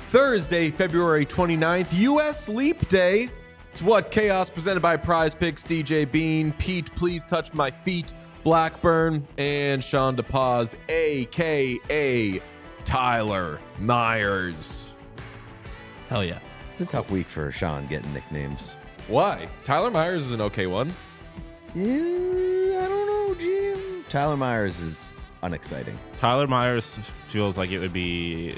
Thursday, February 29th, U.S. Leap Day. It's What Chaos, presented by Prize Picks, DJ Bean, Pete, Please Touch My Feet, Blackburn, and Sean DePaz, a.k.a. Tyler Myers. Hell yeah. It's a tough week for Sean getting nicknames. Why? Tyler Myers is an okay one. Yeah, I don't know, Jim. Tyler Myers is unexciting. Tyler Myers feels like it would be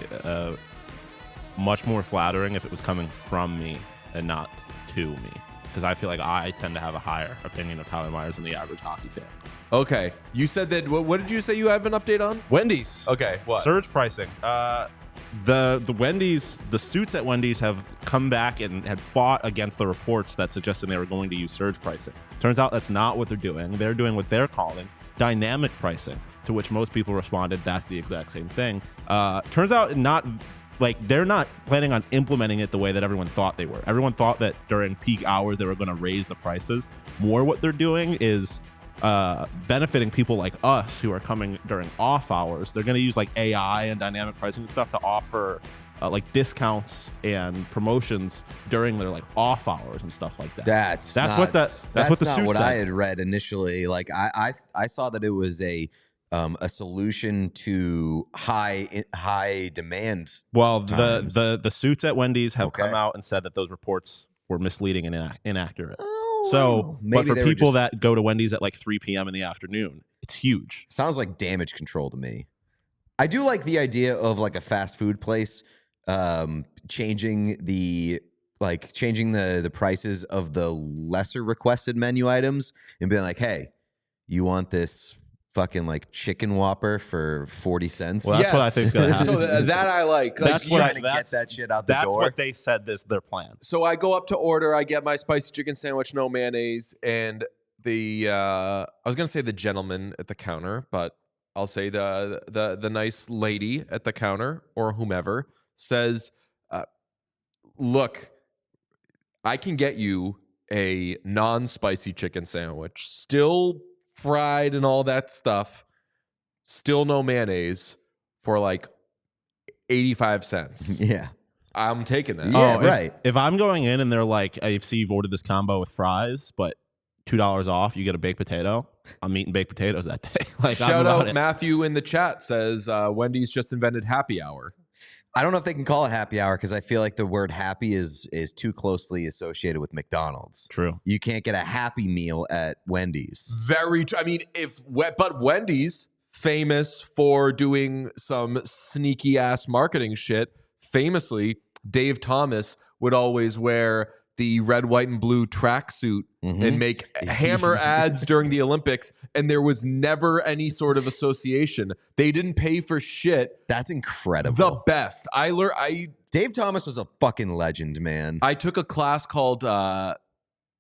much more flattering if it was coming from me and not to me, because I feel like I tend to have a higher opinion of Tyler Myers than the average hockey fan. Okay. You said that, what did you say you have an update on? Wendy's. Okay, what? Surge pricing. The Wendy's, the suits at Wendy's have come back and had fought against the reports that suggested they were going to use surge pricing. Turns out that's not what they're doing. They're doing what they're calling dynamic pricing, to which most people responded, that's the exact same thing. Turns out they're not planning on implementing it the way that everyone thought they were. Everyone thought that during peak hours they were going to raise the prices. More what they're doing is benefiting people like us who are coming during off hours. They're going to use like AI and dynamic pricing and stuff to offer like discounts and promotions during their like off hours and stuff like that. That's what the suit I had read initially. Like I saw that it was a solution to high demand. Well, times. the suits at Wendy's have come out and said that those reports were misleading and inaccurate. Oh, so, maybe but for people that go to Wendy's at like 3 p.m. in the afternoon, it's huge. Sounds like damage control to me. I do like the idea of like a fast food place changing the prices of the lesser requested menu items and being like, hey, you want this fucking like chicken Whopper for 40 cents? Well, that's what I think is going to happen. So that I like. That's trying to get that shit out the door. That's what they said is their plan. So I go up to order. I get my spicy chicken sandwich, no mayonnaise, and I was gonna say the gentleman at the counter, but I'll say the nice lady at the counter or whomever says, "Look, I can get you a non-spicy chicken sandwich, still fried and all that stuff, still no mayonnaise, for like 85 cents." Yeah. I'm taking that. Yeah, right. If I'm going in and they're like, I see you've ordered this combo with fries, but $2 off, you get a baked potato, I'm eating baked potatoes that day. Like, shout out Matthew in the chat says Wendy's just invented happy hour. I don't know if they can call it happy hour because I feel like the word happy is too closely associated with McDonald's. True. You can't get a happy meal at Wendy's. Very true. I mean, but Wendy's, famous for doing some sneaky ass marketing shit. Famously, Dave Thomas would always wear the red, white, and blue tracksuit and make hammer ads during the Olympics, and there was never any sort of association. They didn't pay for shit. That's incredible. The best. Dave Thomas was a fucking legend, man. I took a class called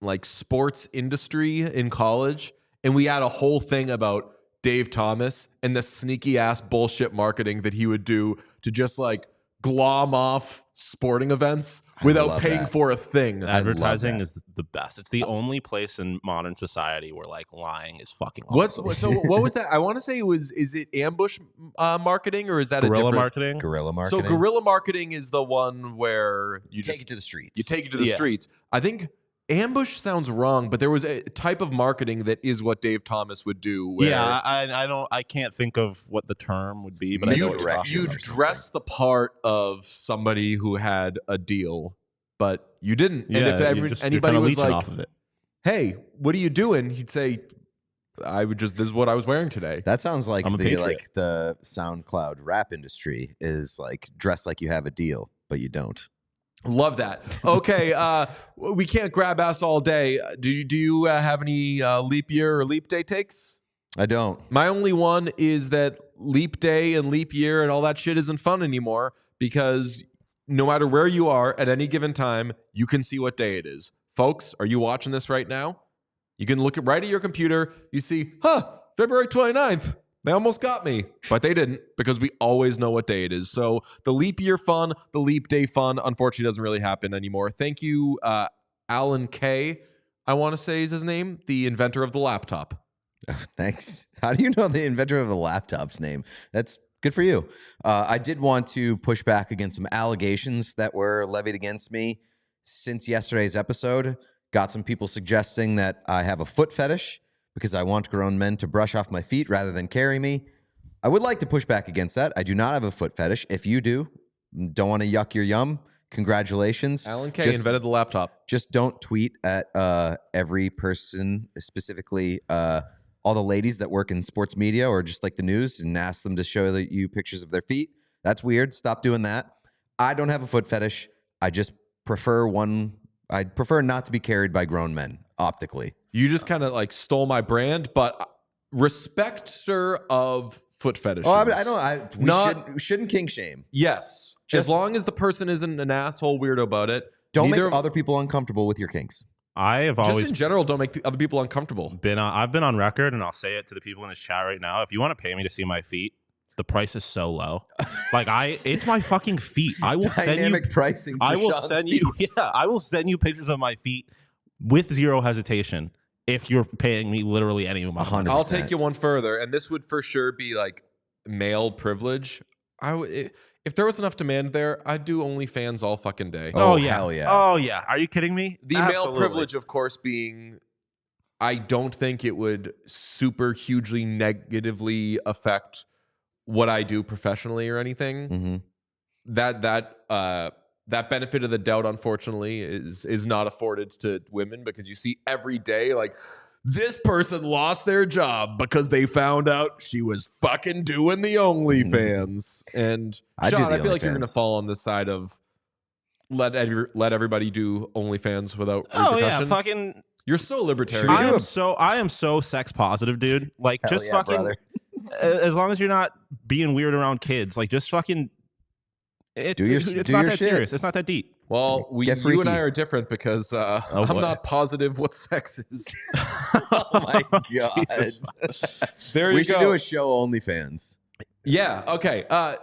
like sports industry in college, and we had a whole thing about Dave Thomas and the sneaky ass bullshit marketing that he would do to just like glom off sporting events without paying for a thing. Advertising is the best. It's the only place in modern society where like lying is fucking awesome. What was that? I want to say is it ambush marketing, or is that guerrilla a different marketing? Guerrilla marketing. So guerrilla marketing is the one where you take it to the streets. You take it to the streets. I think ambush sounds wrong, but there was a type of marketing that is what Dave Thomas would do. Where I can't think of what the term would be, but you dress the part of somebody who had a deal, but you didn't. Yeah, and if anybody was like, off of it. "Hey, what are you doing?" He'd say, this is what I was wearing today. That sounds like the SoundCloud rap industry is like dress like you have a deal, but you don't. Love that. Okay, we can't grab ass all day. Do you have any leap year or leap day takes? I don't. My only one is that leap day and leap year and all that shit isn't fun anymore because no matter where you are at any given time, you can see what day it is. Folks, are you watching this right now? You can look right at your computer. You see, February 29th. They almost got me, but they didn't because we always know what day it is. So the leap year fun, the leap day fun, unfortunately doesn't really happen anymore. Thank you, Alan Kay, I want to say is his name, the inventor of the laptop. Thanks. How do you know the inventor of the laptop's name? That's good for you. I did want to push back against some allegations that were levied against me since yesterday's episode. Got some people suggesting that I have a foot fetish because I want grown men to brush off my feet rather than carry me. I would like to push back against that. I do not have a foot fetish. If you do, don't want to yuck your yum, congratulations. Alan Kay invented the laptop. Just don't tweet at every person, specifically all the ladies that work in sports media or just like the news, and ask them to show you pictures of their feet. That's weird. Stop doing that. I don't have a foot fetish. I just prefer one. I'd prefer not to be carried by grown men optically. You just kind of like stole my brand, but respecter of foot fetishes. Oh, I don't. We shouldn't kink shame. Yes. Just, as long as the person isn't an asshole weirdo about it. Don't make other people uncomfortable with your kinks. I have always, just in general, don't make other people uncomfortable. I've been on record, and I'll say it to the people in this chat right now. If you want to pay me to see my feet, the price is so low. Like it's my fucking feet. I will Dynamic pricing. For I will Sean's send feet. you. Yeah, I will send you pictures of my feet with zero hesitation. If you're paying me literally any amount, 100%. I'll take you one further, and this would for sure be like male privilege. If there was enough demand there, I'd do OnlyFans all fucking day. Oh yeah, hell yeah. Oh yeah. Are you kidding me? The male privilege, of course, being I don't think it would super hugely negatively affect what I do professionally or anything. Mm-hmm. That benefit of the doubt, unfortunately, is not afforded to women because you see every day, like, this person lost their job because they found out she was fucking doing the OnlyFans. And Sean, I feel like you're going to fall on the side of let everybody do OnlyFans without repercussion. Oh yeah, fucking. You're so libertarian. I am so sex positive, dude. Like, just yeah, fucking. brother. As long as you're not being weird around kids, like, just fucking. It's not that serious. It's not that deep. Well, you and I are different because I'm not positive what sex is. Oh my god! There you go. We should do a show OnlyFans. Yeah. Okay. We're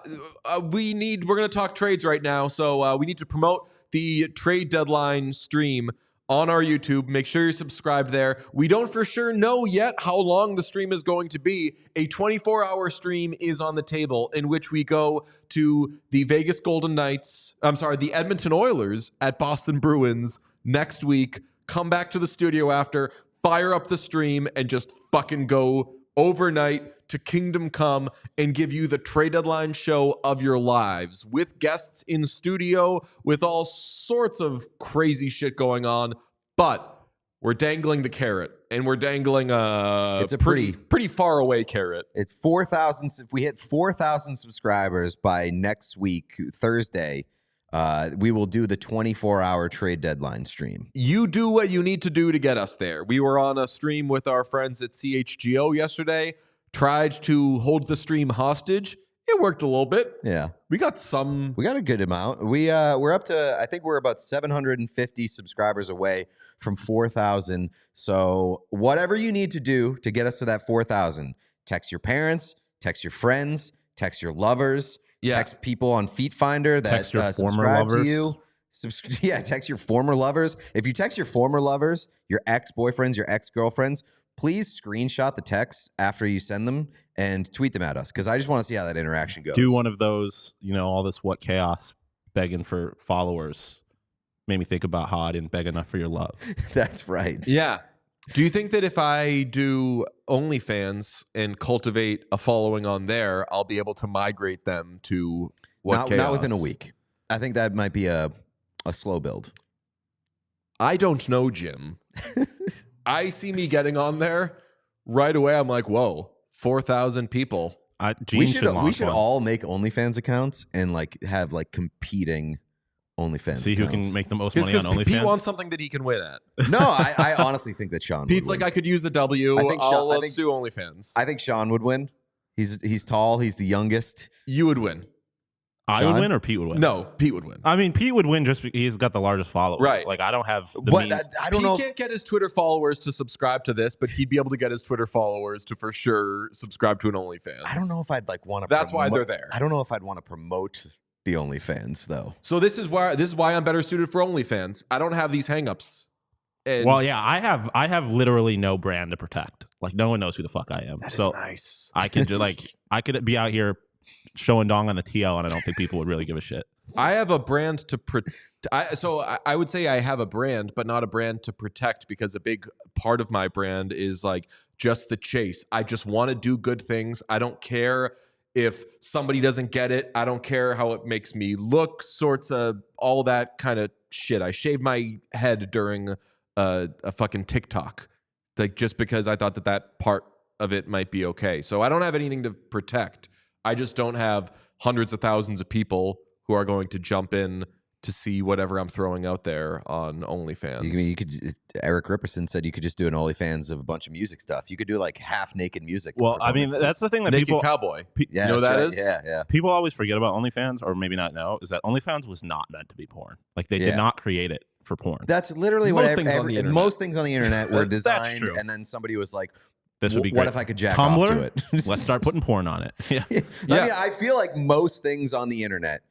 going to talk trades right now, so we need to promote the trade deadline stream on our YouTube. Make sure you're subscribed there. We don't for sure know yet how long the stream is going to be. A 24-hour stream is on the table in which we go to the the Edmonton Oilers at Boston Bruins next week. Come back to the studio after, fire up the stream, and just fucking go overnight to Kingdom Come and give you the trade deadline show of your lives with guests in studio, with all sorts of crazy shit going on. But we're dangling the carrot, and we're dangling it's a pretty far away carrot. It's 4,000. If we hit 4,000 subscribers by next week, Thursday, we will do the 24-hour trade deadline stream. You do what you need to do to get us there. We were on a stream with our friends at CHGO yesterday. Tried to hold the stream hostage. It worked a little bit. Yeah. We got a good amount. We're up to, I think we're about 750 subscribers away from 4,000. So whatever you need to do to get us to that 4,000, text your parents, text your friends, text your lovers, text people on Feet Finder that text your former subscribe lovers. to you. Text your former lovers. If you text your former lovers, your ex-boyfriends, your ex-girlfriends, please screenshot the texts after you send them and tweet them at us because I just want to see how that interaction goes. Do one of those, all this what chaos begging for followers made me think about how I didn't beg enough for your love. That's right. Yeah. Do you think that if I do OnlyFans and cultivate a following on there, I'll be able to migrate them to what chaos? Not within a week. I think that might be a slow build. I don't know, Jim. I see me getting on there right away. I'm like, whoa, 4,000 people. We should all make OnlyFans accounts and have competing OnlyFans. See who accounts. can make the most money on Because OnlyFans. Pete wants something that he can win at. No, I honestly think that Sean. Pete's would like, win. I could use a W. Let's do OnlyFans. I think Sean would win. He's tall. He's the youngest. You would win. I Sean? would win or Pete would win? No, Pete would win. I mean, Pete would win just because he's got the largest following. Right. Like, I don't have the What? means. I don't Pete know. can't get his Twitter followers to subscribe to this, but he'd be able to get his Twitter followers to for sure subscribe to an OnlyFans. I don't know if I'd like want to. That's why they're there. I don't know if I'd want to promote the OnlyFans though. So this is why I'm better suited for OnlyFans. I don't have these hangups. And Well, yeah, I have literally no brand to protect. Like, no one knows who the fuck I am. that is So nice. I can just I could be out here showing dong on the TL, and I don't think people would really give a shit. I have a brand to I would say I have a brand, but not a brand to protect, because a big part of my brand is like just the chase. I just want to do good things. I don't care if somebody doesn't get it. I don't care how it makes me look, sorts of all that kind of shit. I shaved my head during a fucking TikTok, like just because I thought that part of it might be okay. So I don't have anything to protect. I just don't have hundreds of thousands of people who are going to jump in to see whatever I'm throwing out there on OnlyFans. You could. Eric Ripperson said you could just do an OnlyFans of a bunch of music stuff. You could do like half naked music. Well, I mean, performances. that's the thing that Naked people Cowboy. Yeah, you know what that's that right. is? Yeah. people always forget about OnlyFans, or maybe not know, is that OnlyFans was not meant to be porn. Like, they Yeah. did not create it for porn. That's literally Most what things on the internet. most things on the internet were That's designed, true. and then somebody was like, This would be what great. if I could jack Tumblr? off to it? Let's start putting porn on it. Yeah. I mean, I feel like most things on the internet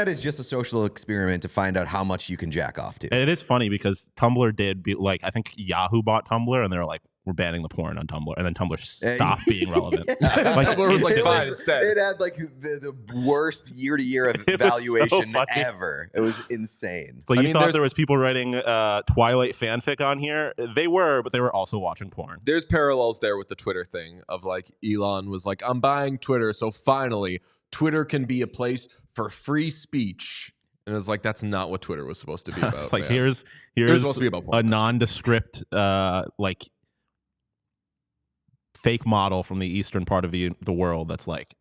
is just a social experiment to find out how much you can jack off to. And it is funny because Tumblr did be like, I think Yahoo bought Tumblr, and they were like, we're banning the porn on Tumblr, and then Tumblr stopped being relevant. Like, Tumblr was like, it fine instead. It had like the worst year-to-year It was so evaluation funny. ever. It was insane. So I you mean, thought there's- there was people writing Twilight fanfic on here? They were, but they were also watching porn. There's parallels there with the Twitter thing of like Elon was like, I'm buying Twitter, so finally Twitter can be a place for free speech. And it's like, that's not what Twitter was supposed to be about. It's like, man. here's It was supposed to be about porn. a nondescript like fake model from the eastern part of the world that's like,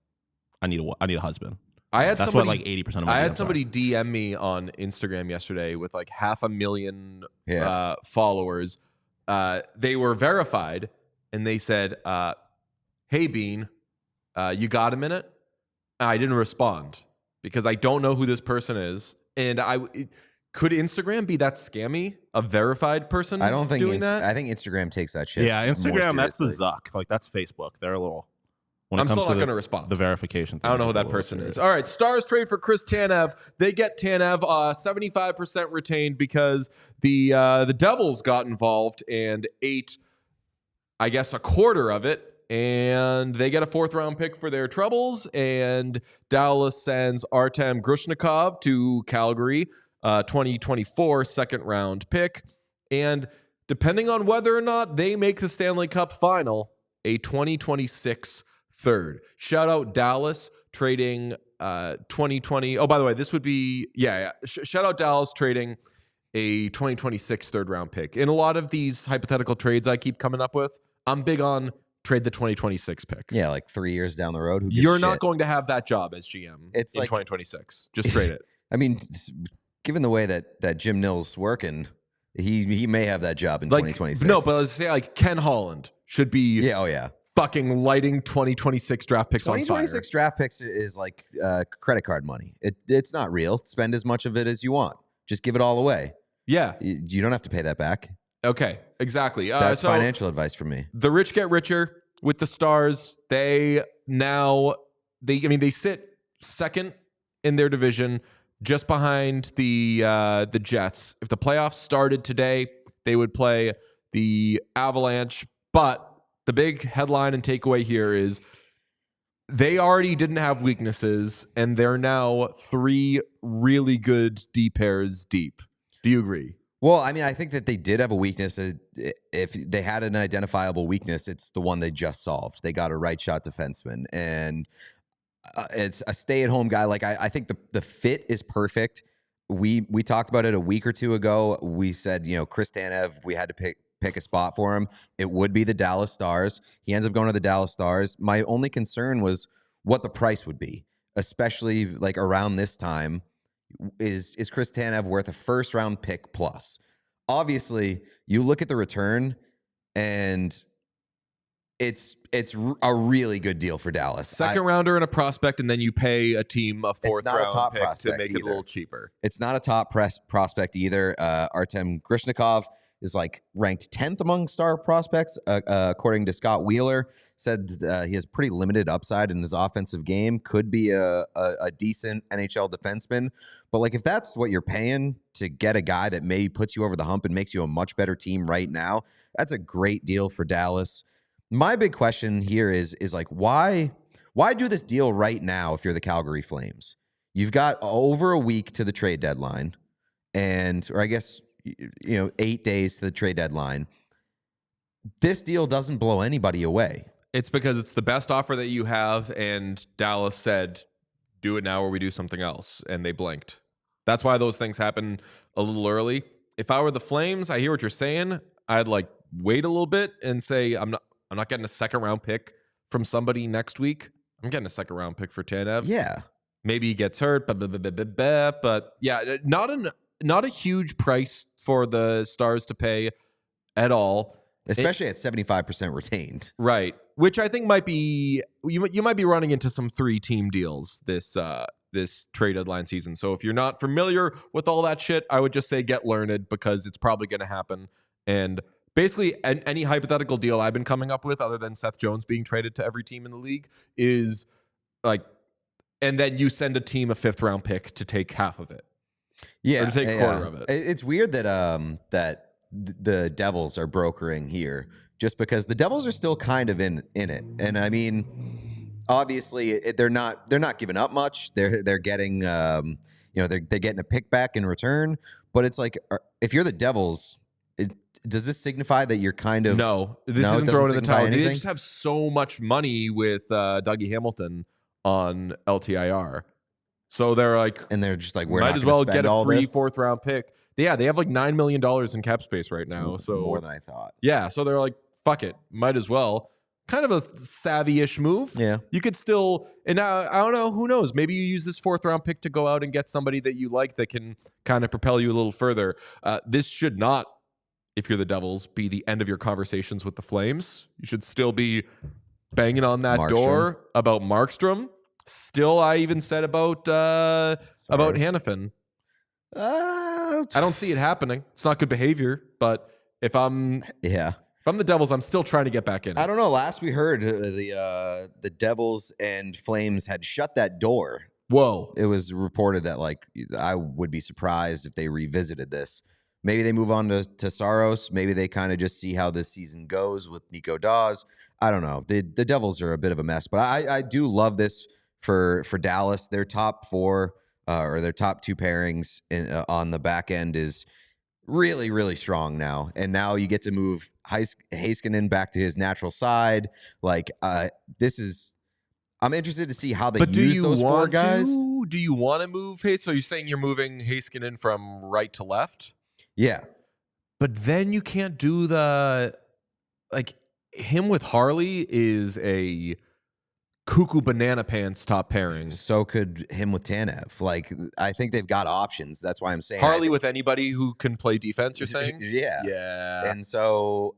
I need a husband. I had That's somebody, what like 80% of my I had DMs are. somebody DM me on Instagram yesterday with like 500,000 Yeah. followers. They were verified, and they said, hey, Bean, you got a minute? I didn't respond because I don't know who this person is. And could Instagram be that scammy? A verified person I don't think doing that? I think Instagram takes that shit. Yeah, more Instagram, that's the seriously. Zuck. Like, that's Facebook. They're a little... When it I'm comes still to not going to respond. the verification thing, I don't know who they're a that little person serious. is. All right, Stars trade for Chris Tanev. They get Tanev 75% retained because the Devils got involved and ate, I guess, a quarter of it. And they get a 4th-round pick for their troubles. And Dallas sends Artem Grushnikov to Calgary, 2024 2nd-round pick. And depending on whether or not they make the Stanley Cup final, a 2026 3rd. Shout out Dallas trading 2020. Oh, by the way, this would be, shout out Dallas trading a 2026 3rd-round pick. In a lot of these hypothetical trades I keep coming up with, I'm big on trade the 2026 pick. Yeah, like 3 years down the road. Who gives You're a not shit? going to have that job as GM It's in like- 2026. Just trade it. I mean, given the way that Jim Nill's working, he may have that job in Like 2026. no, but let's say like Ken Holland should be yeah, oh yeah. fucking lighting 2026 draft picks on fire. 2026 draft picks is like credit card money. It's not real. Spend as much of it as you want. Just give it all away. Yeah. You don't have to pay that back. Okay. Exactly. That's so financial advice from me. the rich get richer with the Stars. They sit 2nd in their division, just behind the Jets. If the playoffs started today, they would play the Avalanche. But the big headline and takeaway here is they already didn't have weaknesses, and they're now 3 really good D pairs deep. Do you agree? Well, I mean, I think that they did have a weakness. If they had an identifiable weakness, it's the one they just solved. They got a right shot defenseman, and it's a stay-at-home guy. Like I think the fit is perfect. We talked about it a week or two ago. We said, Chris Tanev, we had to pick a spot for him. It would be the Dallas Stars. He ends up going to the Dallas Stars. My only concern was what the price would be, especially like around this time. Is Chris Tanev worth a first-round pick plus? Obviously, you look at the return, and it's a really good deal for Dallas. Second rounder and a prospect, and then you pay a team a fourth not a round top pick to prospect make it either. a little cheaper. It's not a top prospect either. Artem Grishnikov is like ranked 10th among star prospects, according to Scott Wheeler. Said he has pretty limited upside in his offensive game. Could be a decent NHL defenseman. But like, if that's what you're paying to get a guy that maybe puts you over the hump and makes you a much better team right now, that's a great deal for Dallas. My big question here is like, why do this deal right now if you're the Calgary Flames? You've got over a week to the trade deadline, or I guess 8 days to the trade deadline. This deal doesn't blow anybody away. It's because it's the best offer that you have, and Dallas said, do it now or we do something else, and they blinked. That's why those things happen a little early. If I were the Flames, I hear what you're saying. I'd like wait a little bit and say, I'm not getting a second round pick from somebody next week. I'm getting a second round pick for Tanev. Yeah. Maybe he gets hurt, but yeah, not a huge price for the Stars to pay at all. Especially at 75% retained. Right. Which I think might be, you might be running into some 3-team deals this trade deadline season. So if you're not familiar with all that shit, I would just say get learned, because it's probably going to happen. And basically any hypothetical deal I've been coming up with, other than Seth Jones being traded to every team in the league, is like, and then you send a team a 5th round pick to take half of it. Yeah. Or to take a quarter of it. It's weird that the Devils are brokering here, just because the Devils are still kind of in it. And I mean, obviously they're not giving up much. They're getting they're getting a pick back in return, but it's like, if you're the Devils, does this signify that you're kind of this isn't throwing in the towel. Anything? They just have so much money with Dougie Hamilton on LTIR. So they're like, and they're just like, we're might not as well spend get a free this. 4th round pick. Yeah, they have like $9 million in cap space right now. So more than I thought. Yeah, so they're like, fuck it, might as well. Kind of a savvy-ish move. Yeah. You could still, and I don't know, who knows? Maybe you use this 4th round pick to go out and get somebody that you like that can kind of propel you a little further. This should not, if you're the Devils, be the end of your conversations with the Flames. You should still be banging on that door about Markstrom. Still, I even said about Hanifin. I don't see it happening. It's not good behavior, but if I'm the Devils, I'm still trying to get back in it. I don't know. Last we heard, the Devils and Flames had shut that door. Whoa. It was reported that, like, I would be surprised if they revisited this. Maybe they move on to Saros. Maybe they kind of just see how this season goes with Nico Dawes. I don't know. The Devils are a bit of a mess, but I do love this for Dallas. Their top 4 or their top 2 pairings on the back end is really, really strong now. And now you get to move Heiskanen back to his natural side. Like, this is, I'm interested to see how they use those 4 guys. Do you want to move Hayes? So you're saying you're moving Heiskanen from right to left? Yeah. But then you can't do him with Harley is a cuckoo banana pants top pairing. So could him with Tanev. Like, I think they've got options. That's why I'm saying Harley with anybody who can play defense, you're saying? Yeah. Yeah. And so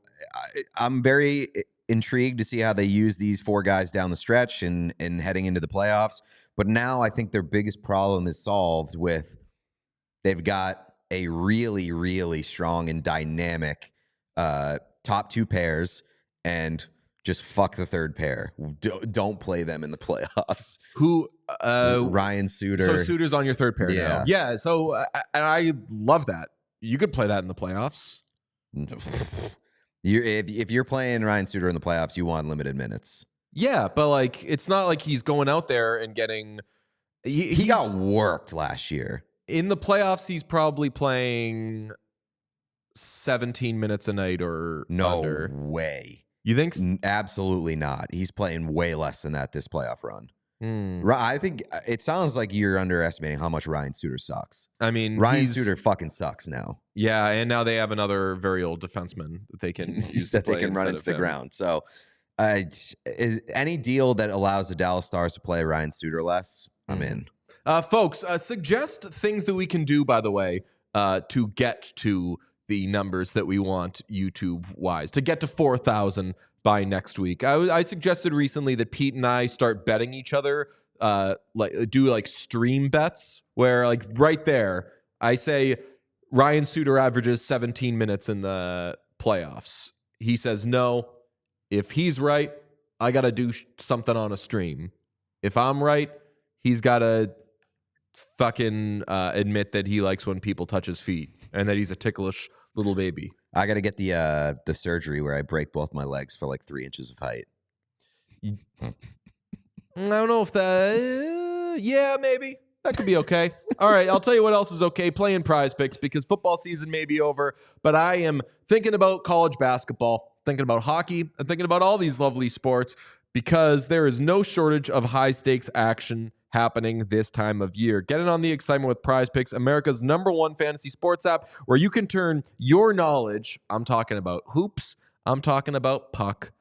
I'm very intrigued to see how they use these 4 guys down the stretch and heading into the playoffs. But now I think their biggest problem is solved with they've got a really, really strong and dynamic top 2 pairs, and just fuck the 3rd pair. Don't play them in the playoffs. Who? Ryan Suter. So Suter's on your 3rd pair now. Yeah. So and I love that. You could play that in the playoffs. If you're playing Ryan Suter in the playoffs, you want limited minutes. Yeah, but like, it's not like he's going out there and getting. He got worked last year. In the playoffs, he's probably playing 17 minutes a night or under. No way. You think? Absolutely not. He's playing way less than that this playoff run. I think it sounds like you're underestimating how much Ryan Suter sucks. I mean, Ryan Suter fucking sucks now. Yeah, and now they have another very old defenseman that they can use that they can run into the ground. So, is any deal that allows the Dallas Stars to play Ryan Suter less, I'm in. Folks, suggest things that we can do, by the way, to get to the numbers that we want YouTube-wise, to get to 4,000 by next week. I suggested recently that Pete and I start betting each other, do stream bets, where right there, I say Ryan Suter averages 17 minutes in the playoffs. He says no. If he's right, I got to do something on a stream. If I'm right, he's got to fucking admit that he likes when people touch his feet and that he's a ticklish little baby. I got to get the surgery where I break both my legs for 3 inches of height. I don't know if that... yeah, maybe. That could be okay. All right, I'll tell you what else is okay. Playing Prize Picks, because football season may be over, but I am thinking about college basketball, thinking about hockey, and thinking about all these lovely sports, because there is no shortage of high-stakes action happening this time of year. Get in on the excitement with Prize Picks, America's #1 fantasy sports app, where you can turn your knowledge, I'm talking about hoops, I'm talking about puck,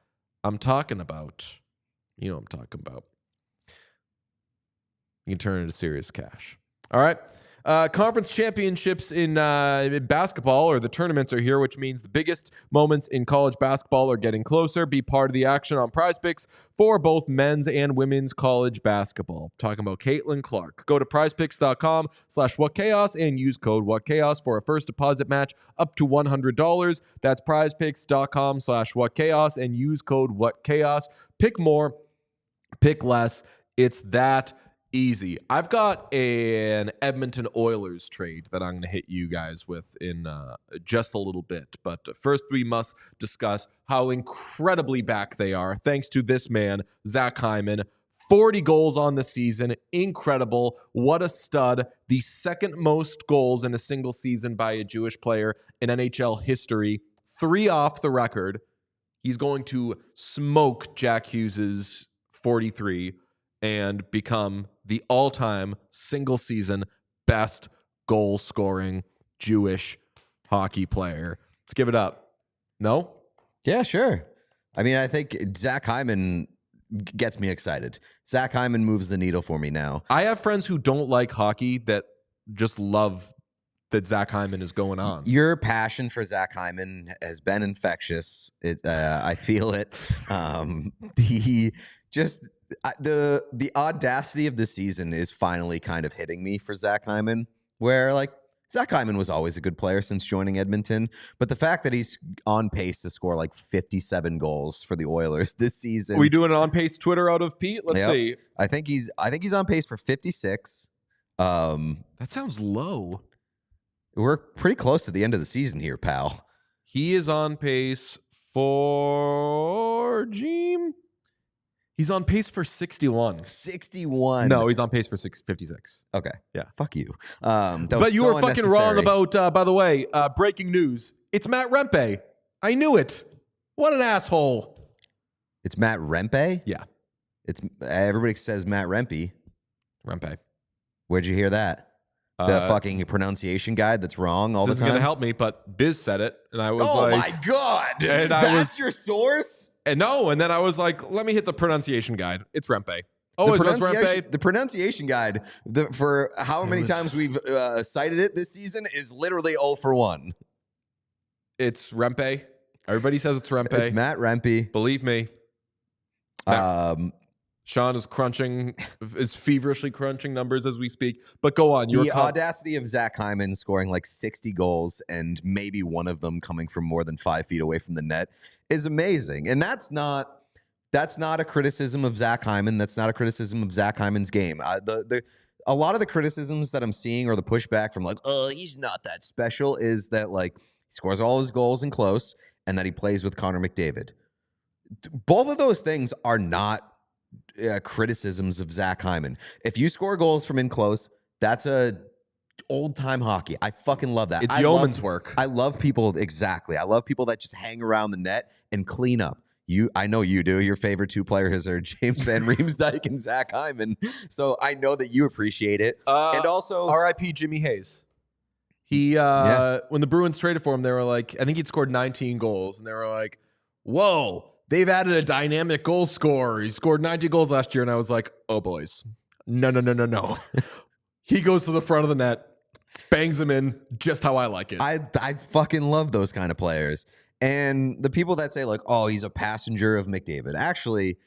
I'm talking about, you know what I'm talking about. You can turn it into serious cash. All right. Conference championships in basketball, or the tournaments, are here, which means the biggest moments in college basketball are getting closer. Be part of the action on Prize Picks for both men's and women's college basketball. Talking about Caitlin Clark. Go to prizepicks.com/whatchaos and use code whatchaos for a first deposit match up to $100. That's prizepicks.com/whatchaos and use code whatchaos. Pick more, pick less. It's that easy. I've got an Edmonton Oilers trade that I'm going to hit you guys with in just a little bit. But first, we must discuss how incredibly back they are, thanks to this man, Zach Hyman. 40 goals on the season. Incredible. What a stud. The second most goals in a single season by a Jewish player in NHL history. 3 off the record. He's going to smoke Jack Hughes's 43 and become the all-time single-season best goal-scoring Jewish hockey player. Let's give it up. No? Yeah, sure. I mean, I think Zach Hyman gets me excited. Zach Hyman moves the needle for me now. I have friends who don't like hockey that just love that Zach Hyman is going on. Your passion for Zach Hyman has been infectious. I feel it. The audacity of the season is finally kind of hitting me for Zach Hyman, where Zach Hyman was always a good player since joining Edmonton, but the fact that he's on pace to score 57 goals for the Oilers this season. Are we doing an on pace Twitter out of Pete? Let's see. I think he's on pace for 56. That sounds low. We're pretty close to the end of the season here, pal. He is on pace for He's on pace for 61. 61. No, he's on pace for 56. Okay. Yeah. Fuck you. But you were fucking wrong about, by the way, breaking news. It's Matt Rempe. I knew it. What an asshole. It's Matt Rempe? Yeah. Everybody says Matt Rempe. Rempe. Where'd you hear that? The fucking pronunciation guide that's wrong all the time? This isn't going to help me, but Biz said it, and I was oh my God. And that's your source? And then I was like, let me hit the pronunciation guide. It's Rempe. Oh, it's Rempe. The pronunciation guide for how many times we've cited it this season is literally 0 for 1. It's Rempe. Everybody says it's Rempe. It's Matt Rempe. Believe me. Sean is feverishly crunching numbers as we speak. But go on. The audacity of Zach Hyman scoring 60 goals and maybe one of them coming from more than 5 feet away from the net is amazing. And that's not a criticism of Zach Hyman. That's not a criticism of Zach Hyman's game. A lot of the criticisms that I'm seeing, or the pushback from he's not that special, is that he scores all his goals in close and that he plays with Connor McDavid. Both of those things are not criticisms of Zach Hyman. If you score goals from in close, that's a old-time hockey. I fucking love that. It's yeoman's work. I love people, exactly. I love people that just hang around the net and clean up. I know you do. Your favorite 2 players are James Van Riemsdyk and Zach Hyman. So I know that you appreciate it. And also, R.I.P. Jimmy Hayes. He when the Bruins traded for him, they were like, I think he'd scored 19 goals, and they were like, whoa, they've added a dynamic goal scorer. He scored 90 goals last year, and I was like, oh, boys. No. He goes to the front of the net, bangs him in just how I like it. I fucking love those kind of players. And the people that say, like, oh, he's a passenger of McDavid. Actually,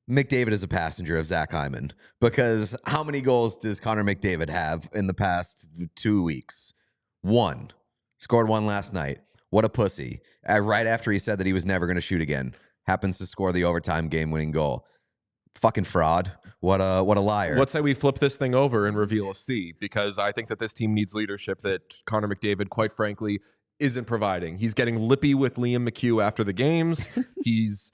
McDavid is a passenger of Zach Hyman, because how many goals does Connor McDavid have in the past 2 weeks? 1. Scored 1 last night. What a pussy. Right after he said that he was never going to shoot again. Happens to score the overtime game-winning goal. Fucking fraud. What a liar. Let's say we flip this thing over and reveal a C, because I think that this team needs leadership that Connor McDavid, quite frankly, isn't providing. He's getting lippy with Liam McHugh after the games. He's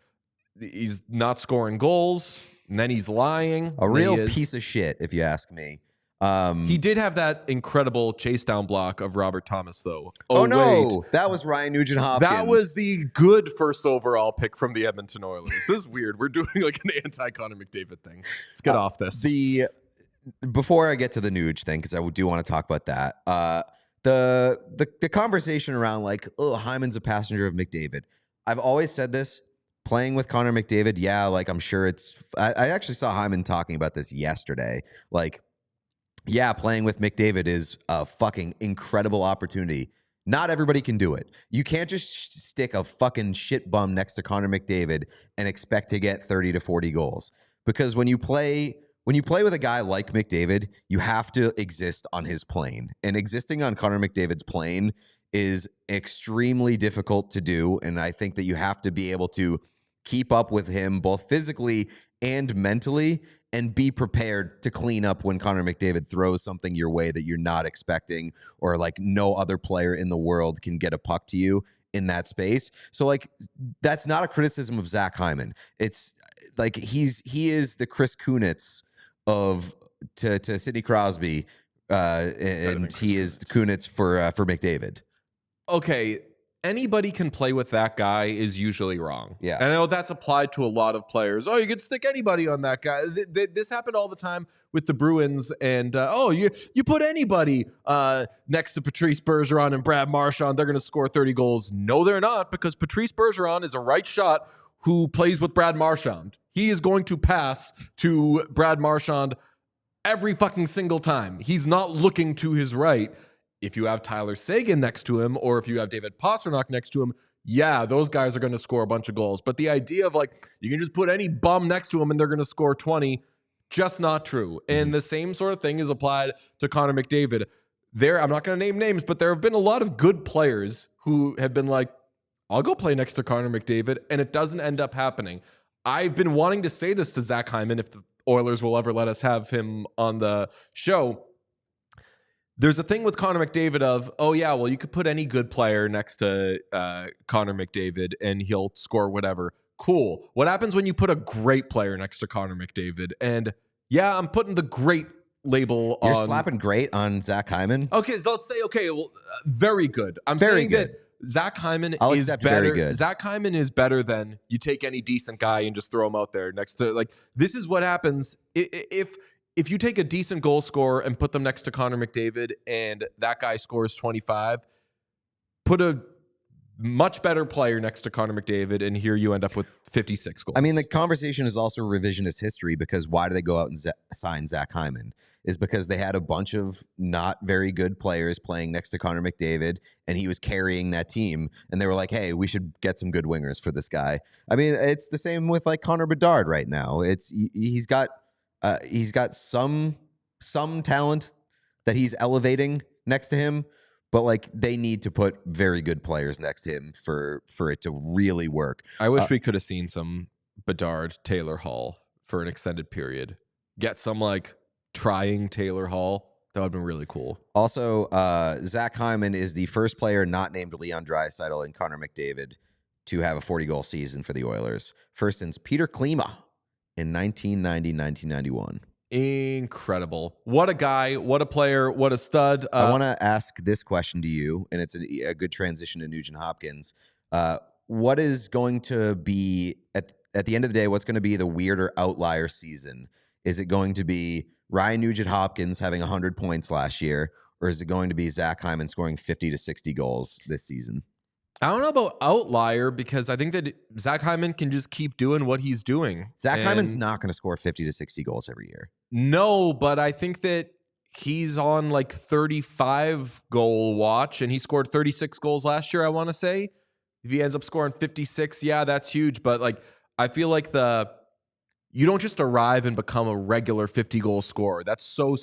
not scoring goals, and then he's lying. A real piece of shit, if you ask me. He did have that incredible chase down block of Robert Thomas, though. Oh no, wait. that was Ryan Nugent-Hopkins. That was the good first overall pick from the Edmonton Oilers. This is weird. We're doing like an anti-Connor McDavid thing. Let's get off this. Before I get to the Nuge thing, because I do want to talk about that. The conversation around like, oh, Hyman's a passenger of McDavid. I've always said this. Playing with Connor McDavid, yeah, like I'm sure it's. I actually saw Hyman talking about this yesterday. Like, yeah, playing with McDavid is a fucking incredible opportunity. Not everybody can do it. You can't just stick a fucking shit bum next to Connor McDavid and expect to get 30 to 40 goals. Because when you play with a guy like McDavid, you have to exist on his plane. And existing on Connor McDavid's plane is extremely difficult to do. And I think that you have to be able to keep up with him both physically and mentally, and be prepared to clean up when Connor McDavid throws something your way that you're not expecting, or like no other player in the world can get a puck to you in that space. So like, that's not a criticism of Zach Hyman. It's like he is the Chris Kunitz to Sidney Crosby, and he is Kunitz for McDavid. Okay, anybody can play with that guy is usually wrong. Yeah. And I know that's applied to a lot of players. Oh, you could stick anybody on that guy. This happened all the time with the Bruins. And, you put anybody next to Patrice Bergeron and Brad Marchand, they're going to score 30 goals. No, they're not, because Patrice Bergeron is a right shot who plays with Brad Marchand. He is going to pass to Brad Marchand every fucking single time. He's not looking to his right. If you have Tyler Seguin next to him, or if you have David Pastrnak next to him, yeah, those guys are going to score a bunch of goals. But the idea of like, you can just put any bum next to him and they're going to score 20, just not true. And the same sort of thing is applied to Connor McDavid. I'm not going to name names, but there have been a lot of good players who have been like, I'll go play next to Connor McDavid, and it doesn't end up happening. I've been wanting to say this to Zach Hyman, if the Oilers will ever let us have him on the show. There's a thing with Connor McDavid of, oh yeah, well, you could put any good player next to Connor McDavid and he'll score whatever. Cool. What happens when you put a great player next to Connor McDavid? And yeah, I'm putting the great label on. You're slapping great on Zach Hyman? Okay, so let's say, well, very good. I'm very saying good. That Zach Hyman I'll is accept better. Very good. Zach Hyman is better than you take any decent guy and just throw him out there next to, like, this is what happens if you take a decent goal scorer and put them next to Connor McDavid and that guy scores 25, put a much better player next to Connor McDavid, and here you end up with 56 goals. I mean, the conversation is also revisionist history, because why do they go out and sign Zach Hyman? Is because they had a bunch of not very good players playing next to Connor McDavid, and he was carrying that team, and they were like, hey, we should get some good wingers for this guy. I mean, it's the same with like Connor Bedard right now. He's got some talent that he's elevating next to him, but like they need to put very good players next to him for it to really work. I wish we could have seen some Bedard Taylor Hall for an extended period. Get some like trying Taylor Hall. That would have been really cool. Also, Zach Hyman is the first player not named Leon Draisaitl and Connor McDavid to have a 40-goal season for the Oilers. First since Peter Klima in 1990-1991. Incredible. What a guy, what a player, what a stud. I want to ask this question to you, and it's a good transition to Nugent-Hopkins. What is going to be, at the end of the day, what's going to be the weirder outlier season? Is it going to be Ryan Nugent-Hopkins having 100 points last year, or is it going to be Zach Hyman scoring 50 to 60 goals this season? I don't know about outlier because I think that Zach Hyman can just keep doing what he's doing. Zach Hyman's And not going to score 50 to 60 goals every year. no, but I think that he's on like 35 goal watch and he scored 36 goals last year, I want to say. If he ends up scoring 56, yeah, that's huge. But like, I feel like you don't just arrive and become a regular 50 goal scorer. That's so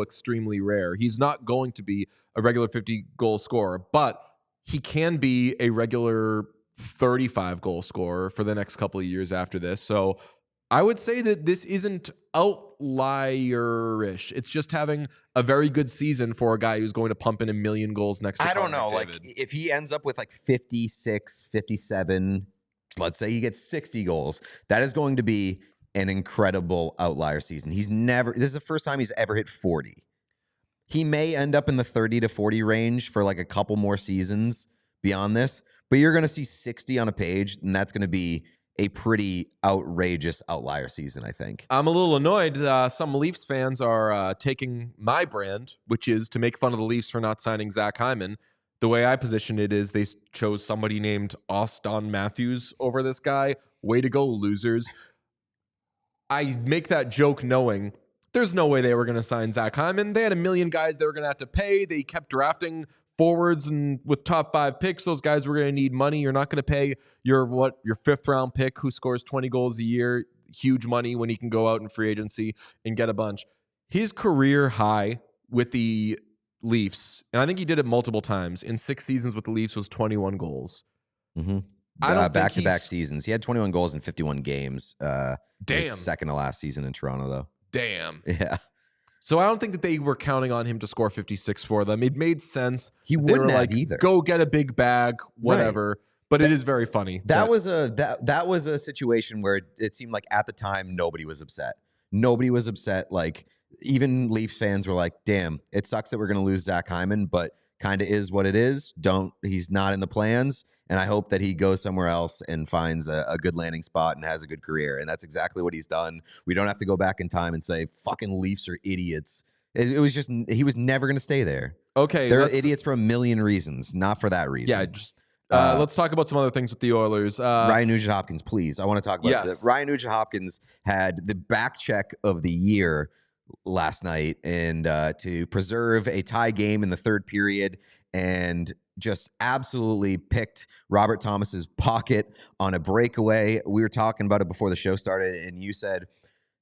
extremely rare. He's not going to be a regular 50 goal scorer, but he can be a regular 35 goal scorer for the next couple of years after this. So I would say that this isn't outlier-ish. It's just having a very good season for a guy who's going to pump in 1 million goals next to I don't Connor know. Like, McDavid. if he ends up with like 56, 57, let's say he gets 60 goals, that is going to be an incredible outlier season. This is the first time he's ever hit 40. He may end up in the 30 to 40 range for like a couple more seasons beyond this, but you're going to see 60 on a page, and that's going to be a pretty outrageous outlier season, I think. I'm a little annoyed. Some Leafs fans are taking my brand, which is to make fun of the Leafs for not signing Zach Hyman. The way I position it is they chose somebody named Auston Matthews over this guy. Way to go, losers. I make that joke knowing there's no way they were going to sign Zach Hyman. They had 1 million guys they were going to have to pay. They kept drafting forwards, and with top 5 picks, those guys were going to need money. You're not going to pay your 5th round pick who scores 20 goals a year huge money when he can go out in free agency and get a bunch. His career high with the Leafs, and I think he did it multiple times in 6 seasons with the Leafs, was 21 goals. Mm-hmm. I don't back-to-back seasons. He had 21 goals in 51 games. Damn. His second to last season in Toronto, though. Damn. Yeah. So I don't think that they were counting on him to score 56 for them. It made sense. He They wouldn't were have like, either. go get a big bag, whatever. But it is very funny. That was a situation where it seemed like at the time nobody was upset. Nobody was upset. Like, even Leafs fans were like, damn, it sucks that we're going to lose Zach Hyman, but kind of is what it is. He's not in the plans. And I hope that he goes somewhere else and finds a good landing spot and has a good career. And that's exactly what he's done. We don't have to go back in time and say, fucking Leafs are idiots. It was just, he was never going to stay there. Okay. They're idiots for a million reasons, not for that reason. Yeah, just let's talk about some other things with the Oilers. Ryan Nugent-Hopkins, please. I want to talk about this. Ryan Nugent-Hopkins had the back check of the year last night, and to preserve a tie game in the third period, and just absolutely picked Robert Thomas's pocket on a breakaway. We were talking about it before the show started, and you said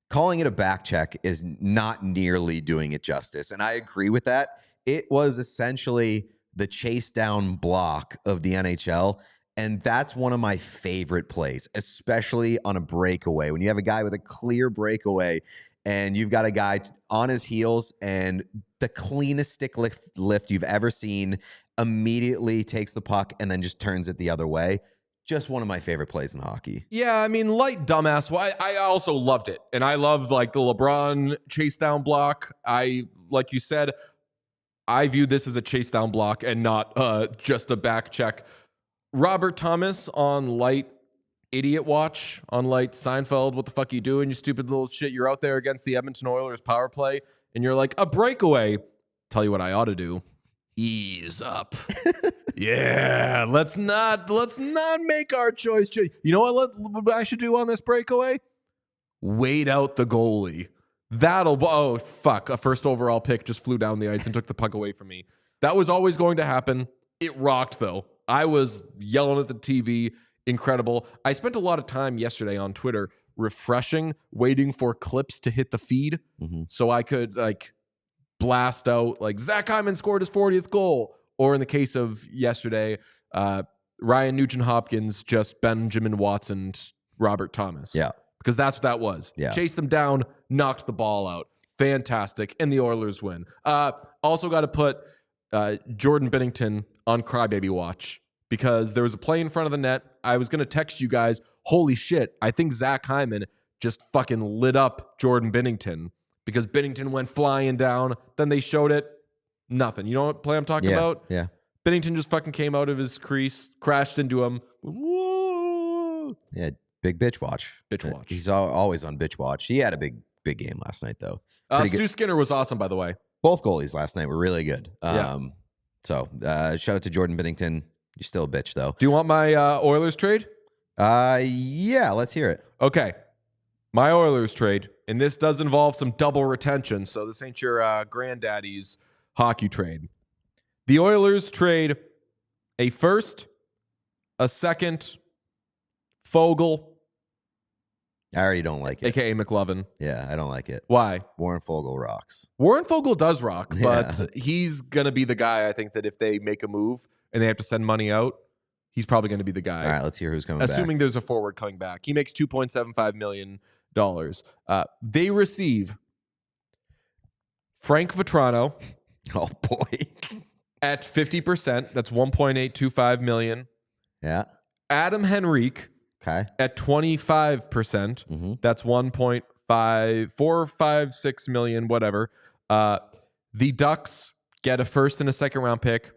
calling it a back check is not nearly doing it justice. And I agree with that. It was essentially the chase down block of the NHL. And that's one of my favorite plays, especially on a breakaway. When you have a guy with a clear breakaway and you've got a guy on his heels and the cleanest stick lift you've ever seen, immediately takes the puck and then just turns it the other way. Just one of my favorite plays in hockey. Yeah, I mean, light dumbass. Well, I also loved it. And I loved like the LeBron chase down block. Like you said, I viewed this as a chase down block and not just a back check. Robert Thomas on light idiot watch, on light Seinfeld. What the fuck are you doing, you stupid little shit? You're out there against the Edmonton Oilers power play and you're like, a breakaway. Tell you what I ought to do. Ease up. Yeah, let's not make our choice. You know what I should do on this breakaway? Wait out the goalie. Oh, fuck. A first overall pick just flew down the ice and took the puck away from me. That was always going to happen. It rocked, though. I was yelling at the TV. Incredible. I spent a lot of time yesterday on Twitter refreshing, waiting for clips to hit the feed so I could, like, blast out like Zach Hyman scored his 40th goal, or in the case of yesterday, Ryan Nugent-Hopkins just Benjamin Watson Robert Thomas. Yeah, because that's what that was. Yeah, chased them down, knocked the ball out. Fantastic, and the Oilers win. Also got to put Jordan Binnington on crybaby watch because there was a play in front of the net. I was going to text you guys, holy shit, I think Zach Hyman just fucking lit up Jordan Binnington. Because Binnington went flying down. Then they showed it. Nothing. You know what play I'm talking about? Yeah. Binnington just fucking came out of his crease, crashed into him. Whoa. Yeah, big bitch watch. Bitch watch. He's always on bitch watch. He had a big game last night, though. Stu Skinner was awesome, by the way. Both goalies last night were really good. Yeah. So shout out to Jordan Binnington. You're still a bitch, though. Do you want my Oilers trade? Yeah, let's hear it. Okay. My Oilers trade, and this does involve some double retention, so this ain't your granddaddy's hockey trade. The Oilers trade a first, a second, Fogle, I already don't like it. a.k.a. McLovin. Yeah, I don't like it. Why? Warren Fogle rocks. Warren Fogle does rock, but Yeah. he's going to be the guy, I think, that if they make a move and they have to send money out, he's probably going to be the guy. All right, let's hear who's coming Assuming back. there's a forward coming back. He makes $2.75 million. They receive Frank Vetrano Oh, boy. at 50%. That's $1.825 million. Yeah. Adam Henrique Okay. at 25%. Mm-hmm. That's $1.456 million, whatever. The Ducks get a first and a second round pick.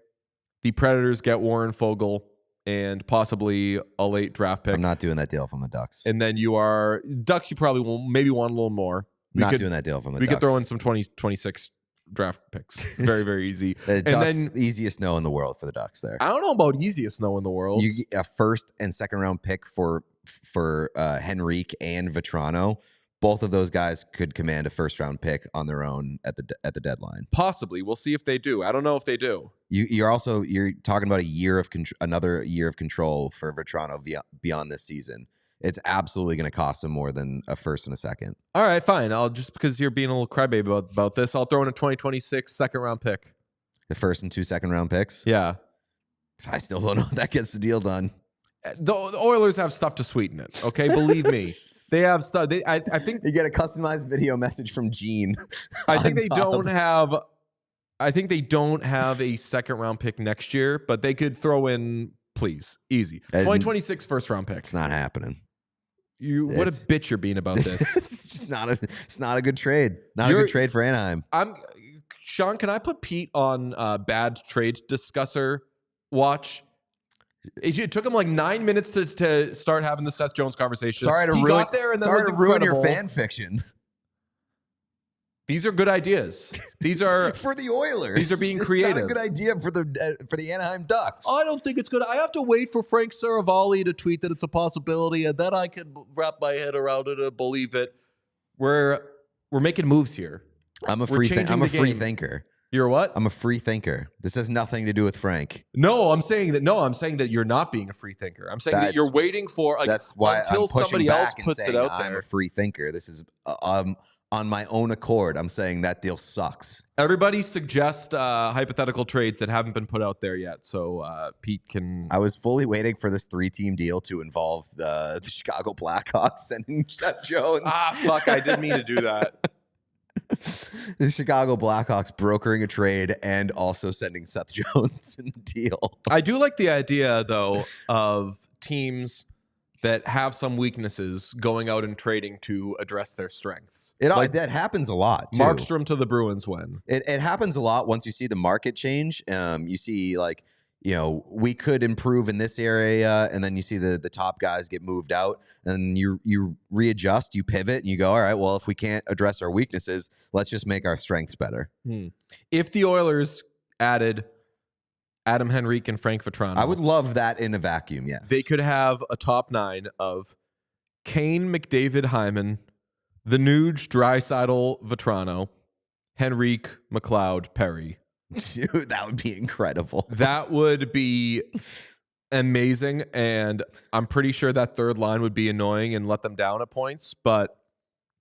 The Predators get Warren Fogle and possibly a late draft pick. I'm not doing that deal from the Ducks. And then you are Ducks. You probably will maybe want a little more. Not doing that deal from the We Ducks. could throw in some 2026 draft picks. Very, very easy. The And Ducks, then easiest no in the world for the Ducks there. I don't know about easiest snow in the world. You get a first and second round pick for Henrique and Vetrano. Both of those guys could command a first round pick on their own at the deadline. Possibly. We'll see if they do. I don't know if they do. You're talking about another year of control for Vetrano beyond this season. It's absolutely going to cost him more than a first and a second. All right, fine. I'll just because you're being a little crybaby about this, I'll throw in a 2026 second round pick. The first and 2 second round picks. Yeah. I still don't know if that gets the deal done. The Oilers have stuff to sweeten it. Okay, believe me, they have stuff. I think You get a customized video message from Gene. I think on they top. don't have. I think they don't have a second round pick next year, but they could throw in, please, easy 2026 first round pick. It's not happening. What a bitch you're being about this. It's just not a good trade. Not a good trade for Anaheim. Sean, can I put Pete on bad trade discusser watch? It took him like 9 minutes to start having the Seth Jones conversation. Sorry to he ruin. got there and then sorry was to ruin your incredible. fan fiction These are good ideas. These are. for the Oilers. These are being It's creative. not a good idea for the Anaheim Ducks. I don't think it's good. I have to wait for Frank Saravalli to tweet that it's a possibility, and then I can wrap my head around it and believe it. We're making moves here. I'm a We're free. changing I'm a the free game. thinker. You're what? I'm a free thinker. This has nothing to do with Frank. No, I'm saying that you're not being a free thinker. I'm saying that That's- you're waiting for That's why until I'm pushing somebody back else and puts it saying out I'm there. a free thinker. This is on my own accord. I'm saying that deal sucks. Everybody suggest hypothetical trades that haven't been put out there yet, so Pete can. I was fully waiting for this 3-team deal to involve the Chicago Blackhawks sending Seth Jones. Fuck! I didn't mean to do that. The Chicago Blackhawks brokering a trade and also sending Seth Jones in the deal. I do like the idea, though, of teams that have some weaknesses going out and trading to address their strengths. That happens a lot, too. Markstrom to the Bruins win. It happens a lot once you see the market change. You see, like, we could improve in this area, and then you see the top guys get moved out, and you readjust, you pivot, and you go, all right, well, if we can't address our weaknesses, let's just make our strengths better. If the Oilers added Adam Henrique and Frank Vetrano, I would love that in a vacuum, yes. they could have a top 9 of Kane, McDavid, Hyman, the Nuge, Draisaitl, Vetrano, Henrique, McLeod, Perry. Dude, that would be incredible. That would be amazing, and I'm pretty sure that third line would be annoying and let them down at points, but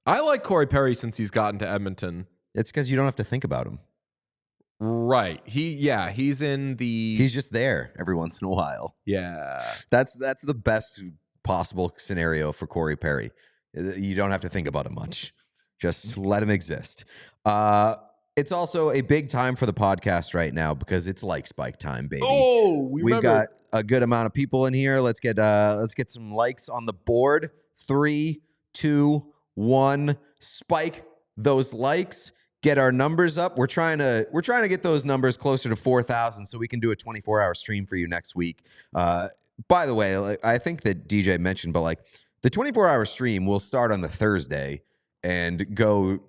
I like Corey Perry since he's gotten to Edmonton. It's because you don't have to think about him. Right. He's in the... He's just there every once in a while. Yeah. That's the best possible scenario for Corey Perry. You don't have to think about him much. Just let him exist. It's also a big time for the podcast right now because it's like Spike time, baby. Oh, We've got a good amount of people in here. Let's get some likes on the board. 3, 2, 1. Spike those likes. Get our numbers up. We're trying to get those numbers closer to 4,000 so we can do a 24-hour stream for you next week. By the way, I think that DJ mentioned, but the 24-hour stream will start on the Thursday and go